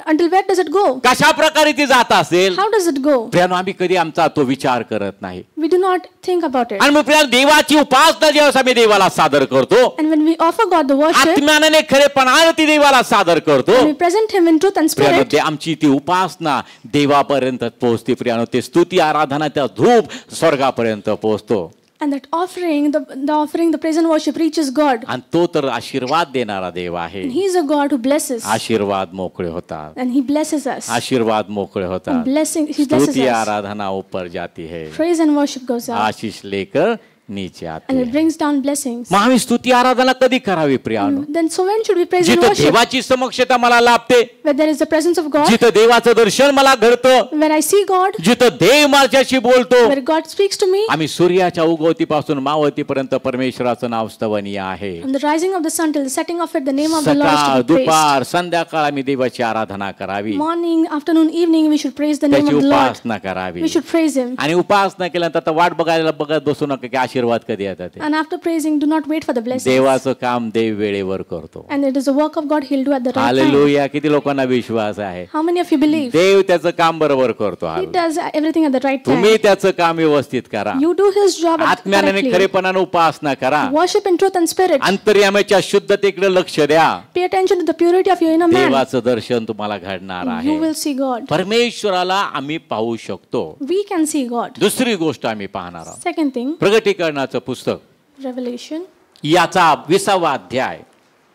until where does it go? कशा प्रकारे ती जात असेल? How does it go? प्रियानो, आम्ही कधी आमचा तो विचार करत नाही. We do not think about it. आणि मग प्रियानो, देवाची उपासना जेव्हा आम्ही देवाला सादर करतो, And when we offer God the worship, आत्म्याने खरेपणाने ती देवाला सादर करतो, and we present Him in truth and प्रियानो, spirit, आमची ती उपासना देवापर्यंत पोहोचते. प्रियानो, ते स्तुती आराधना त्या धूप स्वर्गापर्यंत पोहोचतो. and that offering, the praise and worship reaches God. आणि तो तर आशीर्वाद देणारा देव आहे. And He is a God who blesses. आशीर्वाद मोकळे होतात. And He blesses us. आशीर्वाद मोकळे And होतात. He blesses स्तुति us. आराधना ऊपर जाती है, Praise and worship goes up. Ashish लेकर नीचे आती And है. it brings down blessings. मग आम्ही स्तुती आराधना कधी करावी प्रियानो? Then so when should we praise and जिथं worship? देवाची समक्षता मला लाभते, Where there is the presence of God, जिथं देवाचं दर्शन मला घडतं, where I see God, जिथं देव माझ्याशी बोलतो. where God speaks to me. आम्ही सूर्याच्या उगवतीपासून मावळतीपर्यंत परमेश्वराचं नाव स्तवनीय आहे. From the rising of the sun till the setting of it, the name of the Lord is सकाळ to be praised. दुपार संध्याकाळ आम्ही देवाची आराधना करावी, Morning, afternoon, evening, we should praise the name त्याची of the Lord. उपासना करावी. We should praise Him. आणि उपासना केल्यानंतर आता वाट बघत बसू नका की आशीर्वाद कधी येतात. And after praising, do not wait for the blessings. देवाचं काम देव वेळेवर करतो. And it is the work of God He'll do at the right time. Hallelujah. किती लोकांना विश्वास आहे? How many of you believe? देव त्याचं काम बरोबर करतो. He does everything at the right time. तुम्ही त्याचं काम व्यवस्थित करा. You do His job आत्म्याने correctly. खरेपणाने उपासना करा. Worship in truth and spirit. अंतर्यामाच्या शुद्धतेकडे लक्ष द्या. Pay attention to the purity of your inner man. देवाचं दर्शन तुम्हाला घडणार You आहे. will see God. परमेश्वराला आम्ही पाहू शकतो. We can see God. दुसरी गोष्ट आम्ही पाहणार आहोत. Second thing, प्रगटीकरणाचं पुस्तक Revelation याचा 20वा अध्याय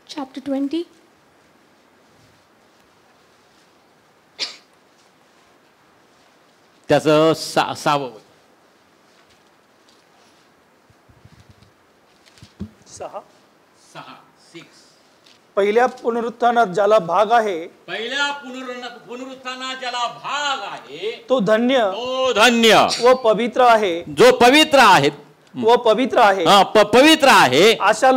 chapter 20. त्याचं 6वं 6 पहिल्या पुनरुत्थानात ज्याला भाग आहे पहिल्या पुनरुत्थानात ज्याला भाग आहे तो धन्य तो धन्य व पवित्र आहे जो पवित्र आहे पवित्र आहे पवित्र आहे अशा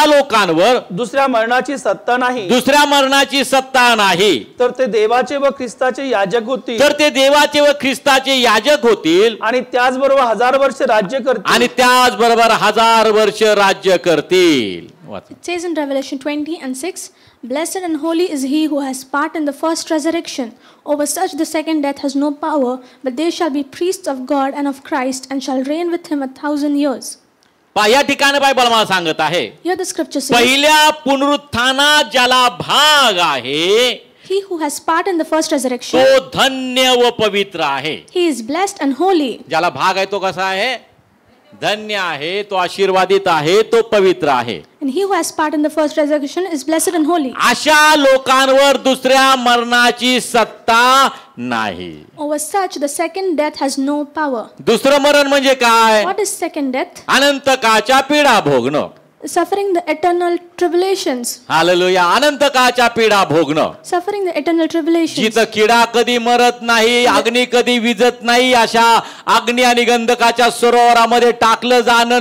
लोकांवर दुसऱ्या मरणाची सत्ता नाही दुसऱ्या मरणाची सत्ता नाही तर ते देवाचे व ख्रिस्ताचे याजक होतील तर ते देवाचे व ख्रिस्ताचे याजक होतील आणि त्याचबरोबर 1000 वर्ष राज्य करतील आणि त्याचबरोबर 1000 वर्ष राज्य करतील. It says in Revelation 20 and 6, Blessed and holy is he who has part in the first resurrection. Over such the second death has no power, but they shall be priests of God and of Christ and shall reign with him 1000 years. या ठिकाणी Bible मला सांगत आहे Here the scripture says, पहिल्या पुनरुत्थानात ज्याला भाग आहे He who has part in the first resurrection, तो धन्य व पवित्र आहे. he is blessed and holy. ज्याला भाग आहे तो कसा आहे? धन्य आहे, तो आशीर्वादित आहे, तो पवित्र आहे. And he who has part in the first resurrection is blessed and holy. अशा लोकांवर दुसऱ्या मरणाची सत्ता नाही. Over such the second death has no power. दुसरं मरण म्हणजे काय? What is second death? अनंत काळच्या पीडा भोगणं. Suffering the eternal tribulations. Hallelujah. अनंत काळच्या पीडा भोगणं. Suffering the eternal tribulations. जिथं किडा कधी मरत नाही, अग्नी कधी विजत नाही, अशा अग्नी आणि गंधकाच्या सरोवरामध्ये टाकलं जाणं,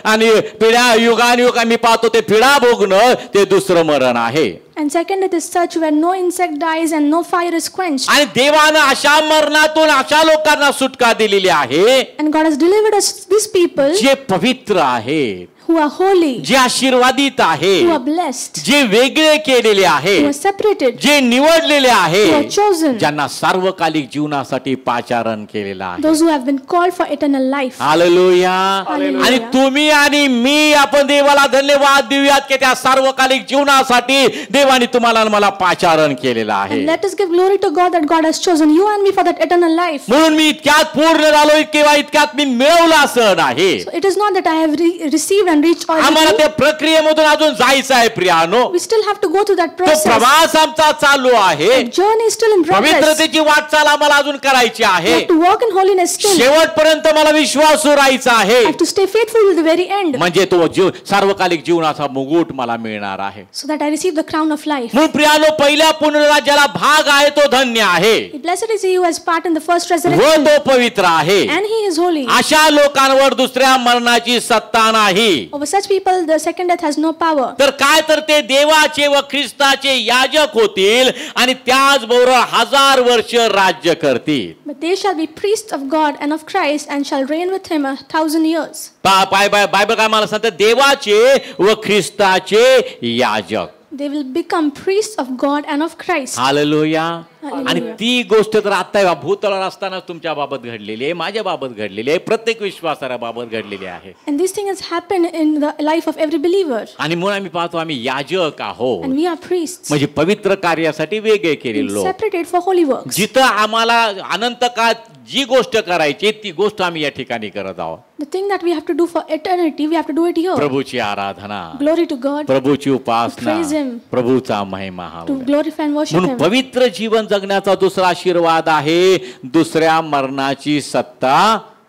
आणि पिढ्या युगानुयुग आम्ही पाहतो ते पीडा भोगणं, ते दुसरं मरण आहे. And second, it is such where no insect dies and no fire is quenched. आणि देवानं अशा मरणातून अशा लोकांना सुटका दिलेली आहे And God has delivered us, these people जे पवित्र आहेत, who are holy, जे आशीर्वादित आहे, who are blessed, जे वेगळे केलेले आहे, who are separated, जे निवडलेले आहे, who are chosen, ज्यांना सार्वकालिक जीवनासाठी पाचारण केलेलं आहे. those who have been called for eternal life. Hallelujah. Hallelujah. आणि तुम्ही आणि मी आपण देवाला धन्यवाद देऊयात की त्या सार्वकालिक जीवनासाठी देवाने तुम्हाला आणि मला पाचारण केलेलं आहे. And let us give glory to God that God has chosen you and me for that eternal life. म्हणून मी इतक्यात पूर्ण झालो किंवा इतक्यात मी मिळवलं असं नाही. So it is not that I have received and reached all. आम्हाला त्या प्रक्रियेमधून अजून जायचं आहे प्रियानो. We still have to go through that तो process. प्रवास आमचा चालू आहे. The journey is still in progress. पवित्रतेची वाटचाल आम्हाला अजून करायची We आहे. have to walk in holiness still. शेवटपर्यंत मला विश्वासू राहायचा आहे. I have to stay faithful till the very end, म्हणजे तो सार्वकालिक जीवनाचा मुकुट मला मिळणार आहे. so that I receive the crown of life. म्हणून प्रियानो पहिल्या पुनरुज्जीवनाला भाग आहे तो धन्य आहे Blessed is he who has part in the first व resurrection, तो पवित्र आहे. and he is holy. अशा लोकांवर दुसऱ्या मरणाची सत्ता नाही. Over such people, the second death has no power. तर काय तर ते देवाचे व ख्रिस्ताचे याजक होतील आणि त्याचबरोबर 1000 वर्ष राज्य करतील. But they shall be priests of God and of Christ and shall reign with him 1000 years. Bible काय मला सांगतं, देवाचे व ख्रिस्ताचे याजक. They will become priests of God and of Christ. Hallelujah. Hallelujah. आणि ती गोष्ट तर आता भूतलावर असताना तुमच्या बाबत घडलेली आहे, माझ्या बाबत घडलेली आहे, प्रत्येक विश्वासाच्या बाबत घडलेली आहे. And these things happen in the life of every believer. आणि म्हणून आम्ही पाहतो आम्ही याजक आहोत, And we are priests, म्हणजे पवित्र कार्यासाठी वेगळे केलेले लोक. separated for holy works. जिथं आम्हाला अनंत काळ जी गोष्ट करायची ती गोष्ट आम्ही या ठिकाणी करत आहोत. The thing that we have to do for eternity, we have to do it here. प्रभूची Aradhana, Glory to God, प्रभूची Upasana, Praise Him. प्रभूचा Mahima to हवा. glorify and worship म्हणून him. पवित्र जीवन जगण्याचा दुसरा आशीर्वाद आहे, दुसऱ्या मरणाची सत्ता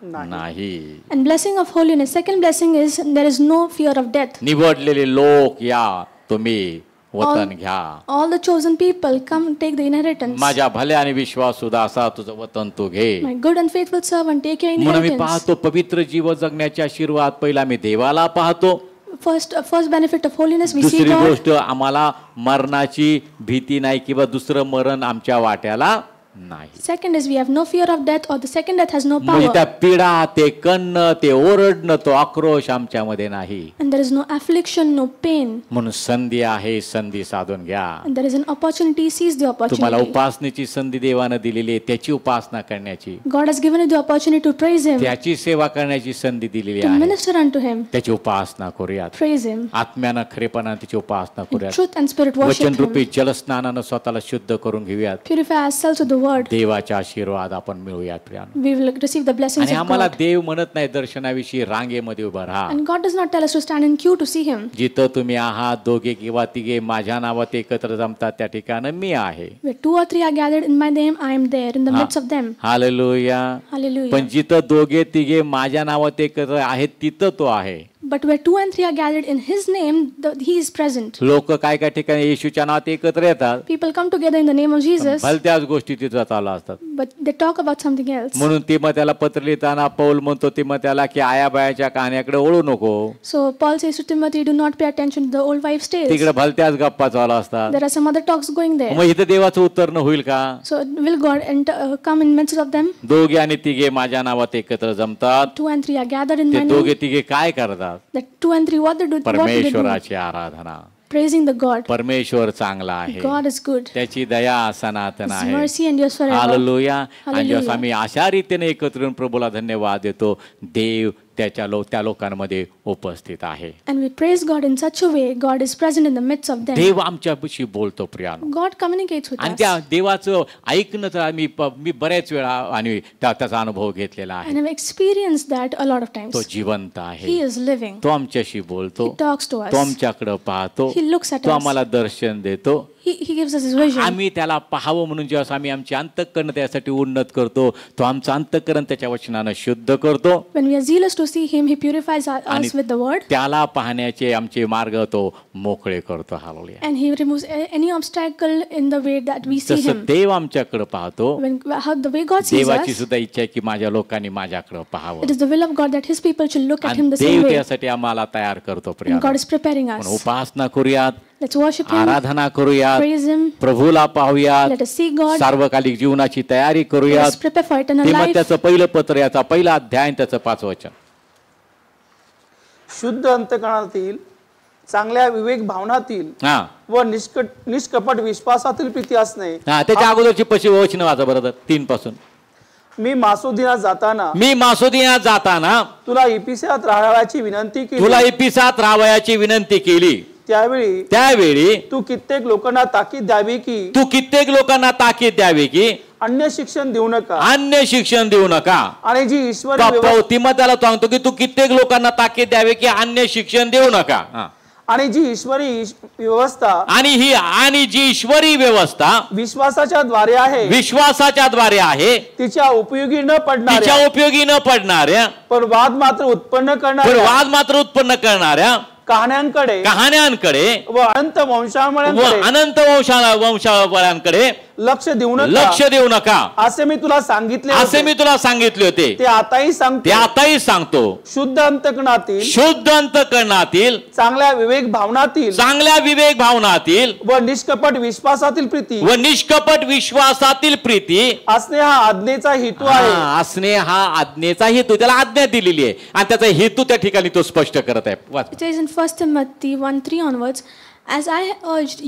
नाही. And blessing of holiness, second blessing is there is no fear of death. निवडलेले लोक या तुम्ही वतन घ्या. All the chosen people come take the inheritance. माझ्या भल्या आणि विश्वासू दासा तुझं वतन तू घे. My good and faithful servant, take your म्हणून मी inheritance. पाहतो पवित्र जीवन जगण्याचे आशीर्वाद पहिला मी देवाला पाहतो. First benefit of holiness we see दुसरी God. गोष्ट आम्हाला मरणाची भीती नाही किंवा दुसरं मरण आमच्या वाट्याला नाही. Second is we have no fear of death, or the second death has no म्हणजे power. त्या पीडा, ते कन्न, ते ओरडणं, तो आक्रोश आमच्यामध्ये नाही. And there is no affliction, no pain. म्हणून संधी आहे, संधी साधून घ्या. And there is an opportunity, seize the तुम्हाला opportunity. उपासनेची संधी देवानं दिलेली आहे, त्याची उपासना करण्याची, God has given you the opportunity to praise him, त्याची सेवा करण्याची संधी दिलेली to आहे. minister unto him, त्याची उपासना करूयात. praise him. आत्म्यानं खरेपणानं त्याची उपासना In करूयात. truth and spirit worship वचनरूपी him. जलस्नानानं स्वतःला शुद्ध करून घेऊयात. Purify ourselves with the word. देवाच्या आशीर्वाद आपण मिळूयात प्रियानो. We will receive the blessings आणि of आम्हाला God. देव म्हणत नाही दर्शनाविषयी रांगेमध्ये उभं राहा. And God does not tell us to stand in queue to see him. जिथं तुम्ही आहात दोघे किंवा तिघे माझ्या नावात एकत्र जमतात त्या ठिकाणी मी आहे. Where 2 or 3 are gathered in my name, I am there in the midst of them. Hallelujah. Hallelujah. पण जिथं दोघे तिघे माझ्या नावात एकत्र आहेत तिथं तो आहे. But where 2 and 3 are gathered in his name, he is present. लोक काय काय ठिकाणी येशूच्या नावात एकत्र येतात, People come together in the name of Jesus, भलत्याच गोष्टी तिथं चालू असतात. but they talk about something else. म्हणून तिमोथेला पत्र लिहिताना पौल म्हणतो तिमोथेला की आयाबायाच्या कहाण्याकडे ओळू नको. So Paul says to Timothy, do not pay attention to the old wives' tales. तिकडे भलत्याच गप्पा चालू असतात. There are some other talks going there. मग इथं देवाचं उत्तर न होईल का? So will God come in midst of them? दोघे आणि तिघे माझ्या नावात एकत्र जमतात. 2 and 3 are gathered in ते my name. दोघे तिघे काय करतात? That 2 and 3, what they do? परमेश्वराची आराधना. Praising the God. परमेश्वर चांगला आहे, God is good. त्याची दया सनातन His आहे. mercy endures forever. हालेलुया. आणि Hallelujah. जसं आम्ही अशा रीतीने एकत्र येऊन प्रभूला धन्यवाद देतो, देव त्या लोकांमध्ये उपस्थित आहे. And we praise God in such a way, God is present in the midst of them. देव आमच्याशी बोलतो प्रियानो. God communicates with आणि us. त्या देवाचं ऐकणं तर मी बऱ्याच वेळा आणि त्याचा अनुभव घेतलेला आहे. And I've experienced that a lot of times. तो जिवंत आहे, He is living. तो आमच्याशी बोलतो, He talks to तो us. आमच्याकडे पाहतो, He looks at तो us. आम्हाला दर्शन देतो. he gives us his vision. आम्ही त्याला पाहावं म्हणून जेव्हा आम्ही आमचे अंतःकरण त्यासाठी उन्नत करतो, तो आमचं अंतःकरण त्याच्या वचनानं शुद्ध करतो. When we are zealous to see him, he purifies us with the word. त्याला पाहण्याचे आमचे मार्ग तो मोकळे करतो. Hallelujah. And he removes any obstacle in the way that we see जसं him. देव आमच्याकडे पाहतो, How the way God sees देवाची us, सुद्धा इच्छा आहे की माझ्या लोकांनी माझ्याकडे पाहावं. it is the will of God that his people should look at आणि him the same Dev way. त्यासाठी आम्हाला तयार करतो. And प्रिय God is preparing us. उपासना करूयात, Let's worship him, आराधना करूयात, praise him, प्रभूला पाहूयात, let us see God, सार्वकालिक जीवनाची तयारी let करूयात. us prepare for eternal life. तिमोथेचं पहिलं पत्र याचा पहिला अध्याय आणि त्याचं 5 वचन. शुद्ध अंतःकरणातील, चांगल्या विवेक भावनातील हा व निष्कपट विश्वासातील प्रीती असणे. हा त्याच्या अगोदरची पशी वचन वाचा बरोबर 3 पासून. मी मासोदिनात जाताना तुला इफिसात राहावयाची विनंती केली. तुला इफिसात राहावयाची विनंती केली. त्यावेळी तू कित्येक लोकांना ताकीद द्यावी की अन्य शिक्षण देऊ नका. आणि जी ईश्वरी तिमोथेला सांगतो की तू कित्येक लोकांना ताकीद द्यावी की अन्य शिक्षण देऊ नका. आणि जी ईश्वरी व्यवस्था आणि जी ईश्वरी व्यवस्था विश्वासाच्या द्वारे आहे तिच्या उपयोगी न पडणाऱ्या पण वाद मात्र उत्पन्न करणाऱ्या कहाण्यांकडे व अनंत वंशावळ्यांकडे लक्ष देऊ नका असे मी तुला सांगितले होते. ते आताही सांगतो. शुद्ध अंतःकरणातील, चांगल्या विवेक भावनातील व निष्कपट विश्वासातील प्रीती असणे हा आज्ञेचा हेतू त्याला आज्ञा दिलेली आहे आणि त्याचा हेतू त्या ठिकाणी तो स्पष्ट करत आहे. It says in 1 Timothy 1:3 onwards, as I urged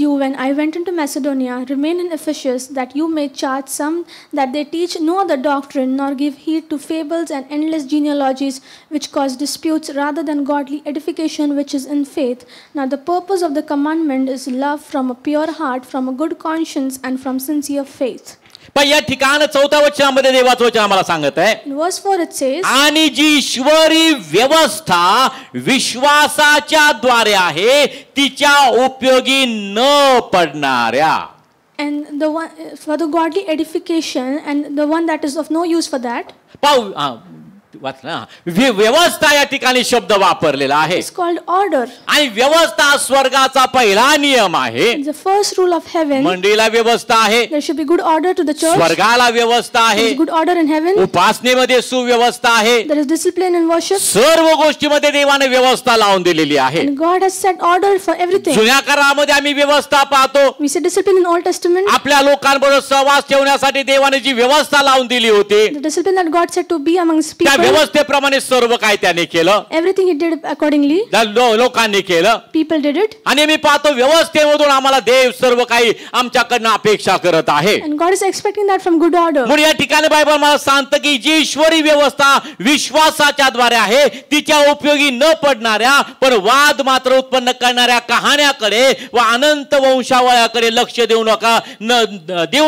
you when I went into Macedonia, remain in Ephesus, that you may charge some that they teach no other doctrine, nor give heed to fables and endless genealogies, which cause disputes, rather than godly edification which is in faith. Now the purpose of the commandment is love from a pure heart, from a good conscience, and from sincere faith. पण या ठिकाणी 4थ्या वचनामध्ये देवाचं वचन आम्हाला सांगत आहे. In verse 4 it says, आणि जी ईश्वरी व्यवस्था विश्वासाच्या द्वारे आहे तिच्या उपयोगी न पडणाऱ्या. and the one for the godly edification and the one that is of no use for that. व्यवस्था या ठिकाणी शब्द वापरलेला आहे. It's called order. आणि व्यवस्था स्वर्गाचा पहिला नियम आहे. The first rule of heaven. मंडळीला व्यवस्था आहे. There should be good order to the church. स्वर्गाला व्यवस्था आहे. There is good order in heaven. उपासनेमध्ये सुव्यवस्था आहे. There is discipline in worship. सर्व गोष्टीमध्ये देवाने व्यवस्था लावून दिलेली आहे. And God has set order for everything. जुन्या करारामध्ये आम्ही व्यवस्था पाहतो. We see discipline in Old Testament. आपल्या लोकांबरोबर सहवास ठेवण्यासाठी देवाने जी व्यवस्था लावून दिली होती. The discipline that God said to be amongst people. व्यवस्थेप्रमाणे सर्व काय त्याने केलं. Everything he did accordingly. लोकांनी केलं. People did it. आणि मी पाहतो व्यवस्थेमधून आम्हाला देव सर्व काही आमच्याकडनं अपेक्षा करत आहे. And God is expecting that from good order. म्हणून या ठिकाणी बायबल मला सांगतं की जी ईश्वरी व्यवस्था विश्वासाच्या द्वारे आहे तिच्या उपयोगी न पडणाऱ्या पण वाद मात्र उत्पन्न करणाऱ्या कहाण्याकडे व अनंत वंशावळ्याकडे लक्ष देऊ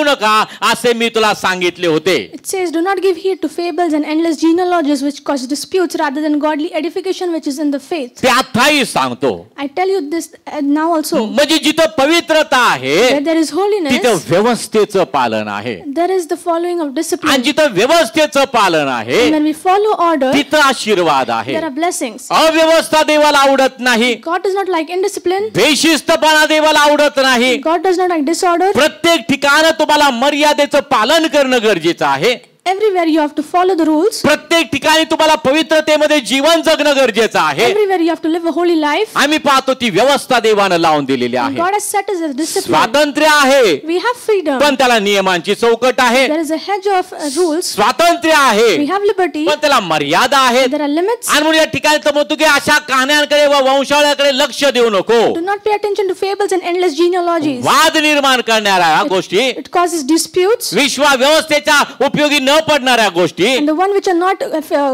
नका असे मी तुला सांगितले होते. It says, do not give heed to fables and endless genealogies which cause disputes rather than godly edification which is in the faith. ते आताही सांगतो. I tell you this now also. म्हणजे जिथं पवित्रता आहे where there is holiness, तिथं व्यवस्थेचं पालन आहे. there is the following of discipline. आणि जिथं व्यवस्थेचं पालन आहे and when we follow order, तिथं आशीर्वाद आहे. there are blessings. अव्यवस्था देवाला आवडत नाही. God does not like indiscipline. बेशिस्तपणा देवाला आवडत नाही. God does not like disorder. प्रत्येक ठिकाणी तुम्हाला मर्यादेचं पालन करणं गरजेचं आहे. Everywhere you have to follow the rules. प्रत्येक ठिकाणी तुम्हाला पवित्रतेमध्ये जीवन जगणं गरजेचं आहे. Everywhere you have to live a holy life. आम्ही पाहतो ती व्यवस्था देवाने लावून दिलेली आहे. God has set us a discipline. स्वातंत्र्य आहे. We have freedom. पण त्याला नियमांची चौकट आहे. There is a hedge of rules. स्वातंत्र्य आहे. We have liberty. पण त्याला मर्यादा आहेत. There are limits. आणि म्हणून या ठिकाणी तर म्हणतो की अशा कहाण्यांकडे व वंशावळ्याकडे लक्ष देऊ नको. Do not pay attention to fables and endless genealogies. वाद निर्माण करणाऱ्या गोष्टी It causes disputes. व्यवस्थेच्या उपयोगी न न पडणाऱ्या गोष्टी, and the one which are not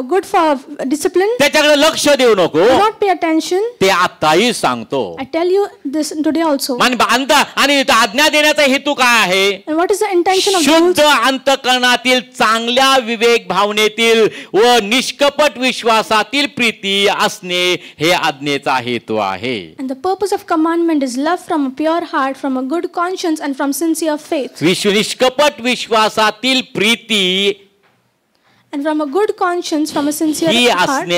good for discipline, त्याच्याकडे लक्ष देऊ नको. do not pay attention. ते आताही सांगतो. I tell you this today also. आणि आज्ञा देण्याचा हेतू काय आहे? And what is the intention of शुद्ध अंतःकरणातील चांगल्या विवेक भावनेतील व निष्कपट विश्वासातील प्रीती असणे हे आज्ञेचा हेतू आहे. And the purpose of commandment is love from a pure heart, from a good conscience, and from sincere faith. निष्कपट विश्वासातील Preeti And from a good conscience, from a sincere he heart.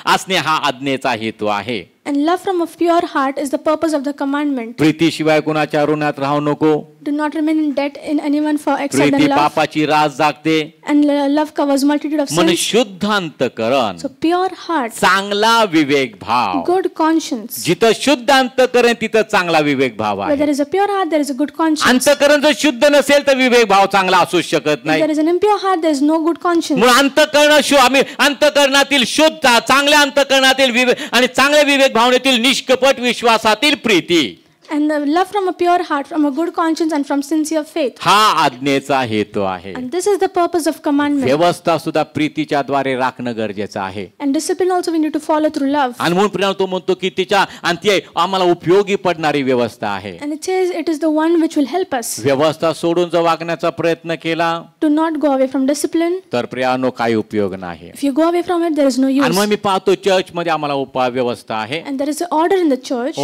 असणे हा आज्ञेचा हेतू आहे. And love from a pure heart is the purpose of the commandment. प्रीतीशिवाय कुणाच्या ऋणात राहू नको. Do not remain in debt in anyone for except Preeti in love. पापाची रास जागते. And love covers multitude of मन sins. शुद्ध अंतःकरण, So pure heart, चांगला विवेक भाव. good conscience. जिथं शुद्ध अंतःकरण तिथं चांगला विवेक भाव Where आहे. there is a pure heart, there is a good conscience. अंतःकरण जर शुद्ध नसेल तर विवेक भाव चांगला असू शकत If नाही. there is an impure heart, there is no good conscience. म्हणून आम्ही अंतःकरणातील शुद्ध, चांगल्या अंतःकरणातील विवेक आणि चांगल्या विवेक भावनेतील निष्कपट विश्वासातील Preeti, And the love from a pure heart, from a good conscience, and from sincere faith. हा आज्ञेचा हेतू आहे. And this is the purpose of commandment. व्यवस्था सुद्धा प्रीतीच्या द्वारे राखणं गरजेचं आहे. And discipline also we need to follow through love. आणि म्हणून प्रिय तो म्हणतो की तिच्या आणि ती आम्हाला उपयोगी पडणारी व्यवस्था आहे. And it says it is the one which will help us. व्यवस्था सोडून जर वागण्याचा प्रयत्न केला Do not go away from discipline. तर प्रियानो काही उपयोग नाही. If you go away from it, there is no आणि use. मग मी पाहतो चर्च मध्ये आम्हाला व्यवस्था आहे. And there is an order in the church.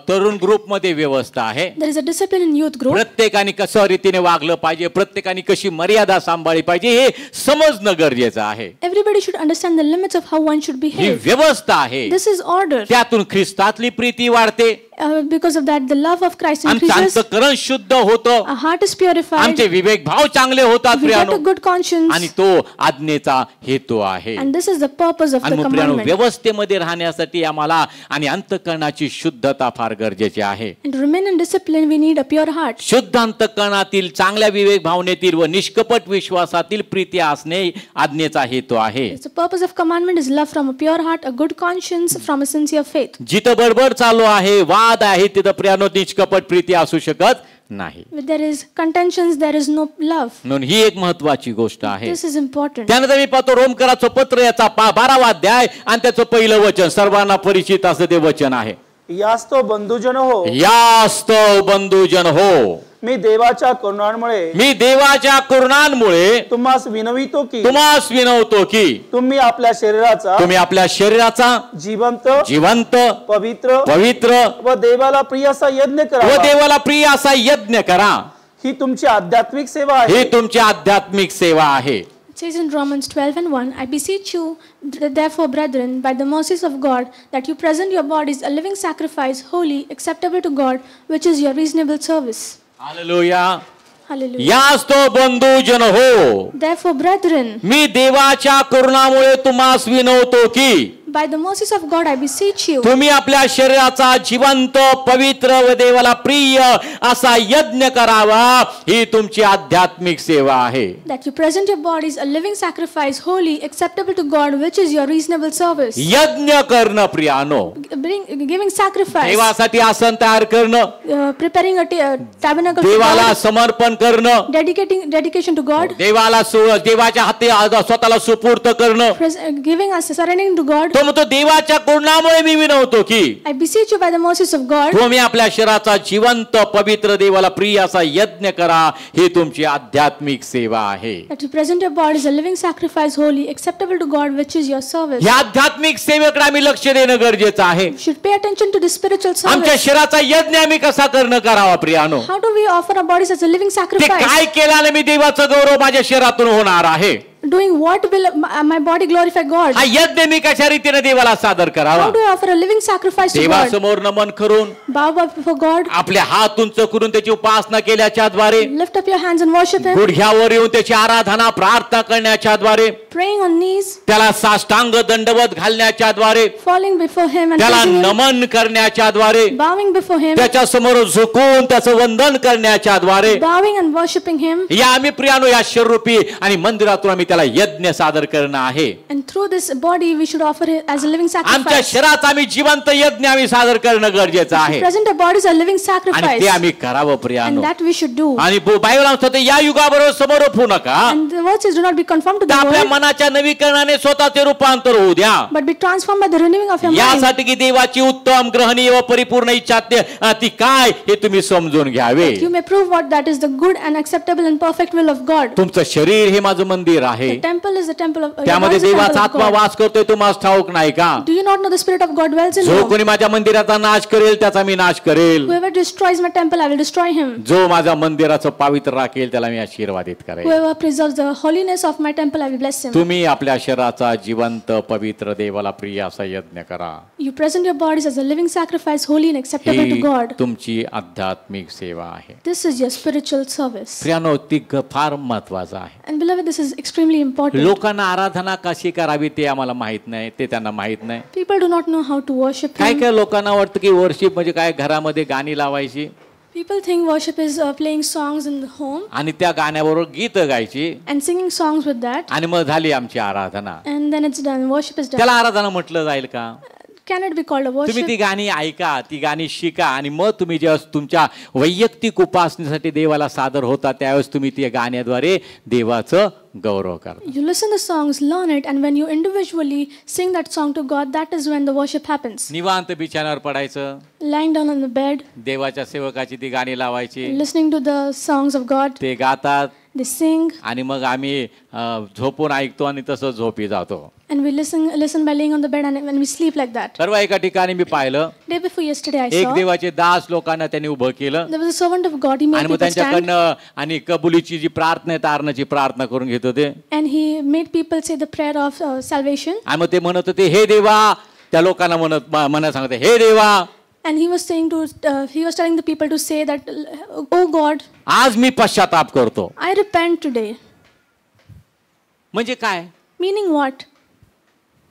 तरुण ग्रुप मध्ये व्यवस्था आहे. There is a discipline in youth group. प्रत्येकाने कसं रीतीने वागलं पाहिजे, प्रत्येकाने कशी मर्यादा सांभाळली पाहिजे हे समजणं गरजेचं आहे. Everybody should understand the limits of how one should he behave. व्यवस्था आहे. This is order. त्यातून ख्रिस्तातली प्रीती वाढते. Because of that, the love of Christ आमचं increases. अंतःकरण शुद्ध होतं. Our heart is purified. आमचे विवेक भाव चांगले होतात We get प्रियानो. a good conscience. आणि तो आज्ञेचा हेतू आहे. And this is the purpose of आणि the मग प्रियानो commandment. व्यवस्थेमध्ये राहण्यासाठी आम्हाला आणि अंतःकरणाची शुद्धता फार गरजेची आहे. And to remain in discipline, we need a pure heart. शुद्ध अंतःकरणातील चांगल्या विवेक भावनेतील व निष्कपट विश्वासातील प्रीती असणे आज्ञेचा हेतू आहे. The purpose of commandment is love from a pure heart, a good conscience, from a sincere faith. जिथं बडबड चालू आहे, वाद आहे, तिथं प्रियानो निष्कपट प्रीती असू शकत नाही. Where there is contentions, there is no love. म्हणून ही एक महत्वाची गोष्ट आहे. This is important. त्यानंतर मी पाहतो रोमकराचं पत्र याचा 12वा अध्याय आणि त्याचं पहिलं वचन, सर्वांना परिचित असं ते वचन आहे. यास्तव बंधुजन हो, यास्तव बंधुजन हो, मी देवाच्या करुणांमुळे तुम्हास विनवितो की तुम्ही आपल्या शरीराचा जिवंत पवित्र व देवाला प्रिय असा यज्ञ करा. ही तुमची आध्यात्मिक सेवा आहे. It says in Romans 12:1, I beseech you, therefore, brethren, by the mercies of God, that you present your bodies a living sacrifice, holy, acceptable to God, which is your reasonable service. Hallelujah. Hallelujah. यास्तव बंधुजन हो, Therefore, brethren, मी देवाच्या करुणामुळे तुम्हास विनवतो की by the mercies of God, I beseech you, तुम्ही आपल्या शरीराचा जिवंत पवित्र व देवाला प्रिय असा यज्ञ करावा. ही तुमची आध्यात्मिक सेवा आहे. that you present your bodies a living sacrifice, holy, acceptable to God, which is your reasonable service. यज्ञ करणं प्रियानो, Giving sacrifice, देवासाठी आसन तयार करणं, preparing a tabernacle to देवाला God, समर्पण करणं, dedication to God, देवाच्या हाती स्वतःला सुपूर्त करणं. giving us surrendering to God. तो म्हणतो देवाच्या करुणामुळे मी विनवतो की I beseech you by the mercies of God, तुम्ही आपल्या शरीराचा जिवंत पवित्र देवाला प्रिय असा यज्ञ करा. ही तुमची आध्यात्मिक सेवा आहे. that you present your bodies a living sacrifice, holy, acceptable to God, which is your service. या आध्यात्मिक सेवेकडे आम्ही लक्ष देणं गरजेचं आहे. You should pay attention to the spiritual आमच्या service. शरीराचा यज्ञ आम्ही कसा करावा प्रियानो. How do we offer our bodies as a living ते sacrifice? काय केल्याने मी देवाचा गौरव माझ्या शरीरातून होणार आहे. Doing what will my body glorify God? हा यज्ञ मी कशा रीतीने देवाला सादर करावा. How do I offer a living sacrifice to God? देवासमोर नमन करून, Bow before God, आपले हात उंच करून त्याची उपासना केल्याच्या द्वारे, lift up your hands and worship Him, गुडघ्यावर येऊन त्याची आराधना प्रार्थना करण्याच्या द्वारे, praying on knees, त्याला साष्टांग दंडवत घालण्याच्या द्वारे, falling before him and त्याला praising him, नमन करण्याच्या द्वारे, bowing before him, त्याच्या समोर झुकून त्याचं वंदन करण्याच्या द्वारे, bowing and worshiping him. या आम्ही प्रियानो या शरीरूपी आणि मंदिरातून आम्ही त्याला यज्ञ सादर करणं आहे. And through this body we should offer it as a living आमच्या sacrifice. शरीरात आम्ही जिवंत यज्ञ आम्ही सादर करणं गरजेचं आहे Present our bodies a living आणि sacrifice, ते आम्ही करावं and प्रियानो. that we should do. आणि बायबल म्हणते या युगाबरोबर समोर होऊ नका, And the word says, do not be conformed to तर the आपल्या world, मनाच्या नवीकरणाने स्वतःचे रूपांतर होऊ द्या, but be transformed by the renewing of your mind. यासाठी की देवाची उत्तम ग्रहणीय व परिपूर्ण इच्छा ती काय हे तुम्ही समजून घ्यावे. You may prove what that is the good and acceptable and perfect will of God. तुमचं शरीर हे माझं मंदिर आहे, The temple is the temple of your त्यामध्ये body is the temple देवाचा of आत्मा God. वास करतोय, तुम्हाला ठाऊक नाही का? Do you not know the spirit of God dwells in जो you? कोणी माझ्या मंदिराचा नाश करेल त्याचा मी नाश करेल, Whoever destroys my temple, I will destroy him. जो माझ्या मंदिराचं पावित्र राखेल त्याला मी आशीर्वादित करेल. Whoever preserves the holiness of my temple, I will bless him. तुम्ही आपल्या शरीराचा जिवंत पवित्र देवाला प्रिय असा यज्ञ करा. You present your bodies as a living sacrifice, holy and acceptable to he God. तुमची आध्यात्मिक सेवा आहे. This is your spiritual service. प्रियानो, ती फार महत्वाचं आहे. And beloved, this is extremely important. लोकांना आराधना कशी करावी ते आम्हाला माहित नाही, ते त्यांना माहित नाही. People do not know how to worship काय Him. काय लोकांना वाटतं की वर्शिप म्हणजे काय, घरामध्ये गाणी लावायची People think worship is playing songs in the home आणि त्या गाण्याबरोबर गीत गायची and singing songs with that, आणि मग झाली आमची आराधना. and then it's done. Worship is done. त्याला आराधना म्हटलं जाईल का? Can it be called a तुम्ही worship? ती गाणी ऐका, ती गाणी शिका आणि मग तुम्ही जेव्हा तुमच्या वैयक्तिक उपासनेसाठी देवाला सादर होता त्यावेळेस तुम्ही ती गाण्याद्वारे देवाचं गौरव करा. You listen the songs, learn it, and when you individually sing that song to God, that is when the worship happens. निवांत बिछाण्यावर पडायचं, Lying down on the bed, देवाच्या सेवकाची ती गाणी लावायची, listening to the songs of God, ते गातात they sing, आणि मग आम्ही झोपून ऐकतो आणि तसं झोपी जातो. and we listen by laying on the bed, and when we sleep like that. सर्व एका ठिकाणी मी पाहिलं, Day before yesterday, I एक saw देवाचे दास लोकांना त्यांनी उभं केलं there was a servant of God. He made आणि मग people stand, त्यांच्याकडनं आणि कबुलीची जी प्रार्थना आहे तारणाची प्रार्थना करून घेत होते and he made people say the prayer of salvation. आणि मग ते म्हणत होते हे देवा, त्या लोकांना म्हणत सांगते हे देवा, And he was saying he was telling the people to say that, oh God, आज मी पश्चाताप करतो. I repent today. म्हणजे काय? Meaning what?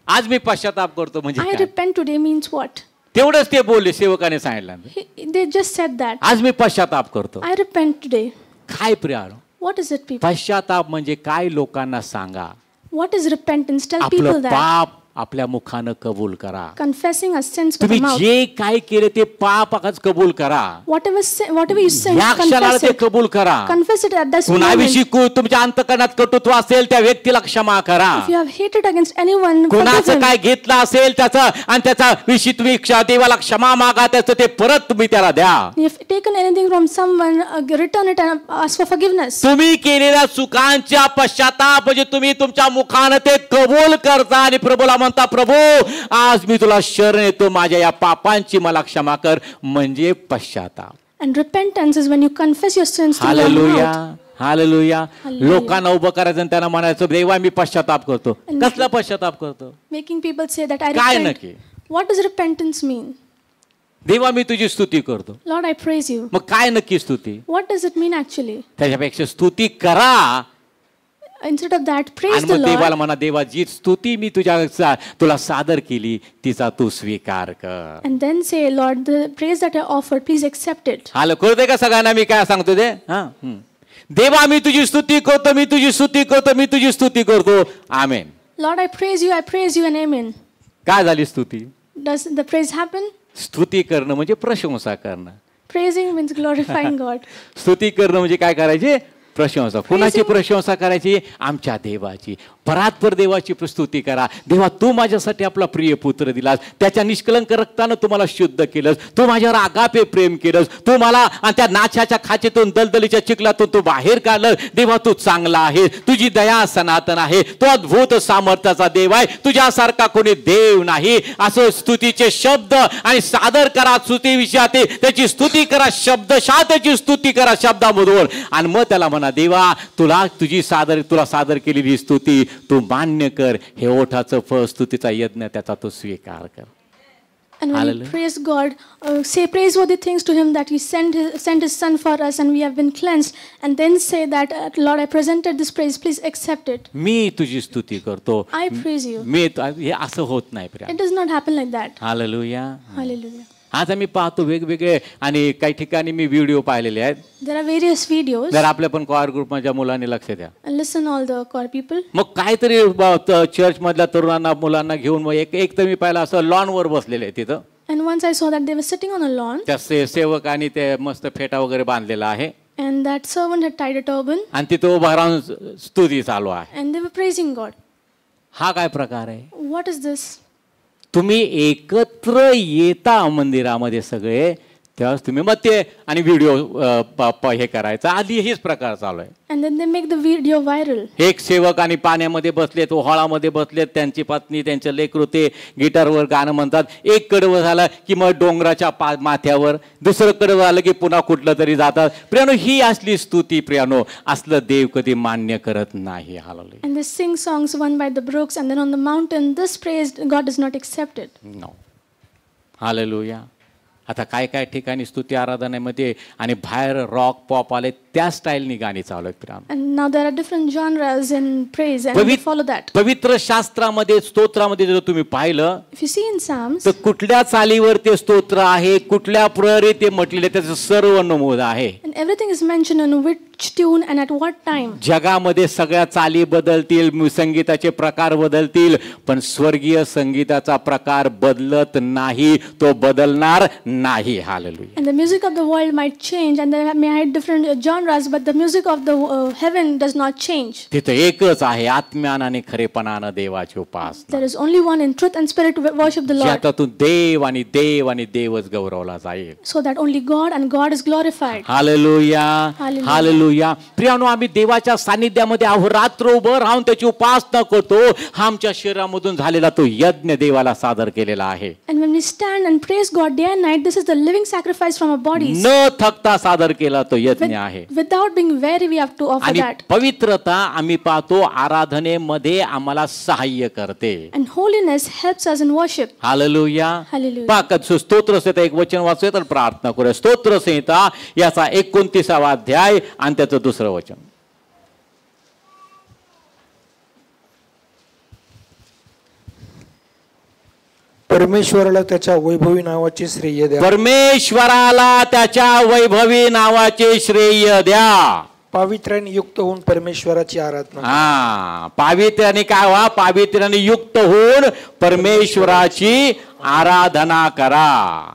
आज मी पश्चाताप करतो म्हणजे I काय? repent today means what? तेवढंच ते बोलले, सेवकाने सांगितलं They just said that. आज मी पश्चाताप करतो. I repent today. काय प्रियानो, What is it, people? पश्चाताप म्हणजे काय लोकांना सांगा. What is repentance? Tell people आपलं that. पाप आपल्या मुखानं कबूल करा. Confessing our sins with तुम्ही the mouth. जे काय केले ते पाप आज कबूल करा. Whatever you sin, या क्षणाला confess ते it. कबूल करा. Confess it at this कुणाविषयी moment. तुमच्या अंतकरणात कटुत्व असेल त्या व्यक्तीला क्षमा करा. If you have hated against anyone, forgive कुणाचं him. काय घेतलं असेल त्याचं आणि त्याचा विषयी तुम्ही देवाला क्षमा मागा, त्याचं ते परत तुम्ही त्याला द्या. If you have taken anything from someone, return it and ask for forgiveness. तुम्ही केलेल्या चुकांच्या पश्चाताप म्हणजे तुम्ही तुमच्या मुखानं ते कबूल करता आणि प्रभूला म्हणता, प्रभू आज मी तुला शरण येतो, माझ्या या पापांची मला क्षमा कर, म्हणजे पश्चाताप. And repentance is when you confess your sins to your hallelujah, mouth. Hallelujah. Hallelujah. लोकांना उभं करायचं आणि त्यांना म्हणायचं देवा मी पश्चाताप करतो. कसला पश्चाताप करतो? Making people say that I काय repent. नक्की? What does repentance mean? देवा मी तुझी स्तुती करतो. Lord, I praise you. मग काय नक्की स्तुती? What does it mean actually? त्याच्यापेक्षा स्तुती करा Instead of that, praise आणि the मग देवाला Lord. म्हणा, देवा जी स्तुती मी तुला सादर केली तिचा तू स्वीकार कर. And then say, Lord, the praise that I offered, please accept it. हाल कळतंय का सगळ्यांना मी काय सांगतो ते? देवा मी तुझी स्तुती करतो, मी तुझी स्तुती करतो, मी तुझी स्तुती करतो. आमेन. Lord, I praise you, and amen. काय झाली स्तुती? Does the praise happen? स्तुती करणं म्हणजे प्रशंसा करणं. Praising means glorifying God. स्तुती करणं म्हणजे काय करायचे? प्रशंसा. कुणाची प्रशंसा करायची? आमच्या देवाची. परात्पर देवाची स्तुती करा. देवा तू माझ्यासाठी आपला प्रिय पुत्र दिलास, त्याच्या निष्कलंक रक्तानं तू मला शुद्ध केलंस, तू माझ्यावर आगापे प्रेम केलंस, तू मला आणि त्या नाच्याच्या खाचेतून दलदलीच्या चिखलातून तू बाहेर काढलं. देवा तू चांगला आहे, तुझी दया सनातन आहे, तो अद्भुत सामर्थ्याचा देव आहे, तुझ्यासारखा कोणी देव नाही. असं स्तुतीचे शब्द आणि सादर करा. स्तुती विषयात त्याची स्तुती करा, शब्दशः त्याची स्तुती करा शब्दामधून. आणि मग त्याला म्हणा, देवा तुला सादर केलेली स्तुती तू मान्य कर, हे ओठाचं फळ स्तुतीचा यज्ञ त्याचा तू स्वीकार कर. And when we praise God, say praiseworthy things to Him that He sent His Son for us and we have been cleansed, and then say that, Lord, I presented this praise, please accept it. मी तुझी स्तुती करतो. I praise you. हे असं होत नाही Priya. It does not happen like that. Hallelujah. Hallelujah. आज आम्ही पाहतो वेगवेगळे आणि काही ठिकाणी मी व्हिडिओ पाहिलेले आहेत. There are various videos. जर आपल्या पण कॉयर ग्रुप मध्ये मुलांनी लक्ष द्या. And listen all the choir people. मग काहीतरी चर्च मधल्या तरुणांना मुलांना घेऊन मग एक तर मी पाहिलं असं लॉन वर बसलेले तिथं. And once I saw that they were sitting on a lawn. त्या सेवक आणि ते मस्त फेटा वगैरे बांधलेला आहे. And that servant had tied a turban. आणि तिथं उभा राहून स्तुती चालू आहे. And they were praising God. हा काय प्रकार आहे? What is this? तुम्ही एकत्र येता मंदिरामध्ये सगळे त्यावेळेस तुम्ही मग ते आणि व्हिडिओ हे करायचा आधी हेच प्रकार चालू आहे. And then they make the video viral. एक सेवक आणि पाण्यामध्ये बसलेत, ओहाळामध्ये बसलेत, त्यांची पत्नी त्यांचे लेकरू ते गिटारवर गाणं म्हणतात. एक कडवं झालं की मग डोंगराच्या माथ्यावर, दुसरं कडवं झालं की पुन्हा कुठलं तरी जातात. प्रियानो, ही असली स्तुती प्रियानो, असलं देव कधी मान्य करत नाही. Hallelujah. And they sing songs one by the brooks, and then on the mountain this praise God does not accept it. No. Hallelujah. आता काय काय ठिकाणी स्तुती आराधनेमध्ये आणि बाहेर रॉक पॉप आले त्या स्टाईलनी गाणी चालू आहेत प्रियानो. And now there are different genres in praise and we follow that. पवित्र शास्त्रामध्ये स्तोत्रामध्ये जर तुम्ही पाहिलं If you see in Psalms, तर कुठल्या चालीवर ते स्तोत्र आहे, कुठल्या प्रहरी ते म्हटलेले त्याचं सर्व नमूद आहे. and everything is mentioned in which tune and at what time. जगामध्ये सगळ्या चाली बदलतील, संगीताचे प्रकार बदलतील, पण स्वर्गीय संगीताचा प्रकार बदलत नाही, तो बदलणार नाही. Hallelujah. And the music of the world might change and they may have different genres, but the music of the heaven does not change. तिथं एकच आहे, आत्म्यानं आणि खरेपणानं देवाची उपासना. There is only one in truth and spirit to worship the Lord. ज्यातून देव आणि देव आणि देवच गौरवला जाईल. So that only God and God is glorified. Hallelujah. Hallelujah. Hallelujah. प्रियानो, आम्ही देवाच्या सानिध्यामध्ये अहोरात्र उभं राहून त्याची उपासना करतो. हा आमच्या शरीरामधून झालेला तो यज्ञ देवाला सादर केलेला आहे. And when we stand and praise God day and night, this is the living sacrifice from our bodies. न थकता सादर केला तो यज्ञ आहे. Without being weary, we have to offer आणि that. पवित्रता आम्ही पाहतो आराधनेमध्ये आम्हाला सहाय्य करते. And holiness helps us in worship. Hallelujah. Hallelujah. पाकत स्तोत्र संहिता एक वचन वाचूया तर प्रार्थना करूया. स्तोत्र संहिता याचा 29वा अध्याय आणि त्याचं दुसरं वचन. परमेश्वराला त्याच्या वैभवी नावाचे श्रेय द्या. परमेश्वराला त्याच्या वैभवी नावाचे श्रेय द्या. पावित्र्याने युक्त होऊन परमेश्वराची आराधना. पावित्र्याने काय व्हा? पावित्र्याने युक्त होऊन परमेश्वराची आराधना करा.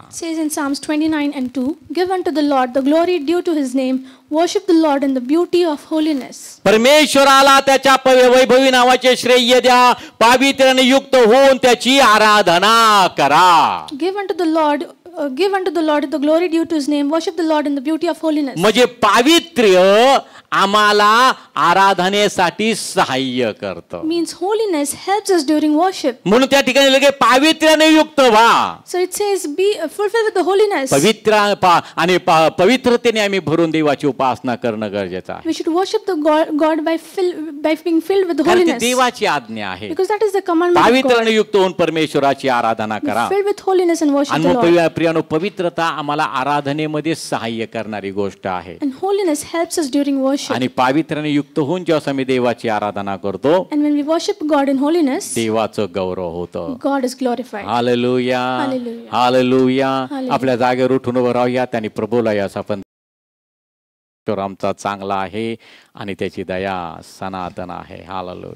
It says in Psalms 29 and 2, give unto the Lord the glory due to His name, worship the Lord in the beauty of holiness. परमेश्वराला त्याच्या वैभवी नावाचे श्रेय द्या, पावित्र्याने युक्त होऊन त्याची आराधना करा. Give unto the Lord the glory due to His name, worship the Lord in the beauty of holiness. म्हणजे पावित्र्य आम्हाला आराधनेसाठी सहाय्य करतं. Means holiness helps us during worship. म्हणून त्या ठिकाणी लगे पावित्र्याने युक्त व्हा. So it says be fulfilled with the holiness. आणि पवित्रतेने आम्ही भरून देवाची उपासना करणं गरजेचं आहे. We should worship the God by being filled with the कारण ती holiness. देवाची आज्ञा आहे. Because that is the commandment of God. पावित्र्याने युक्त होऊन परमेश्वराची आराधना करा. Filled with holiness and worship आणि the मग Lord. प्रियानो, पवित्रता आम्हाला आराधनेमध्ये सहाय्य करणारी गोष्ट आहे. And holiness helps us during worship. आणि पावित्र्याने युक्त होऊन जेव्हा आम्ही देवाची आराधना करतो, And when we worship God in holiness, देवाचं गौरव होतं. God is glorified. Hallelujah. Hallelujah. Hallelujah. Hallelujah. आपल्या जागेवर उठून उभं राहूया आणि प्रभूला याचा पण आमचा चांगला आहे आणि त्याची दया सनातन आहे. हालेलुया.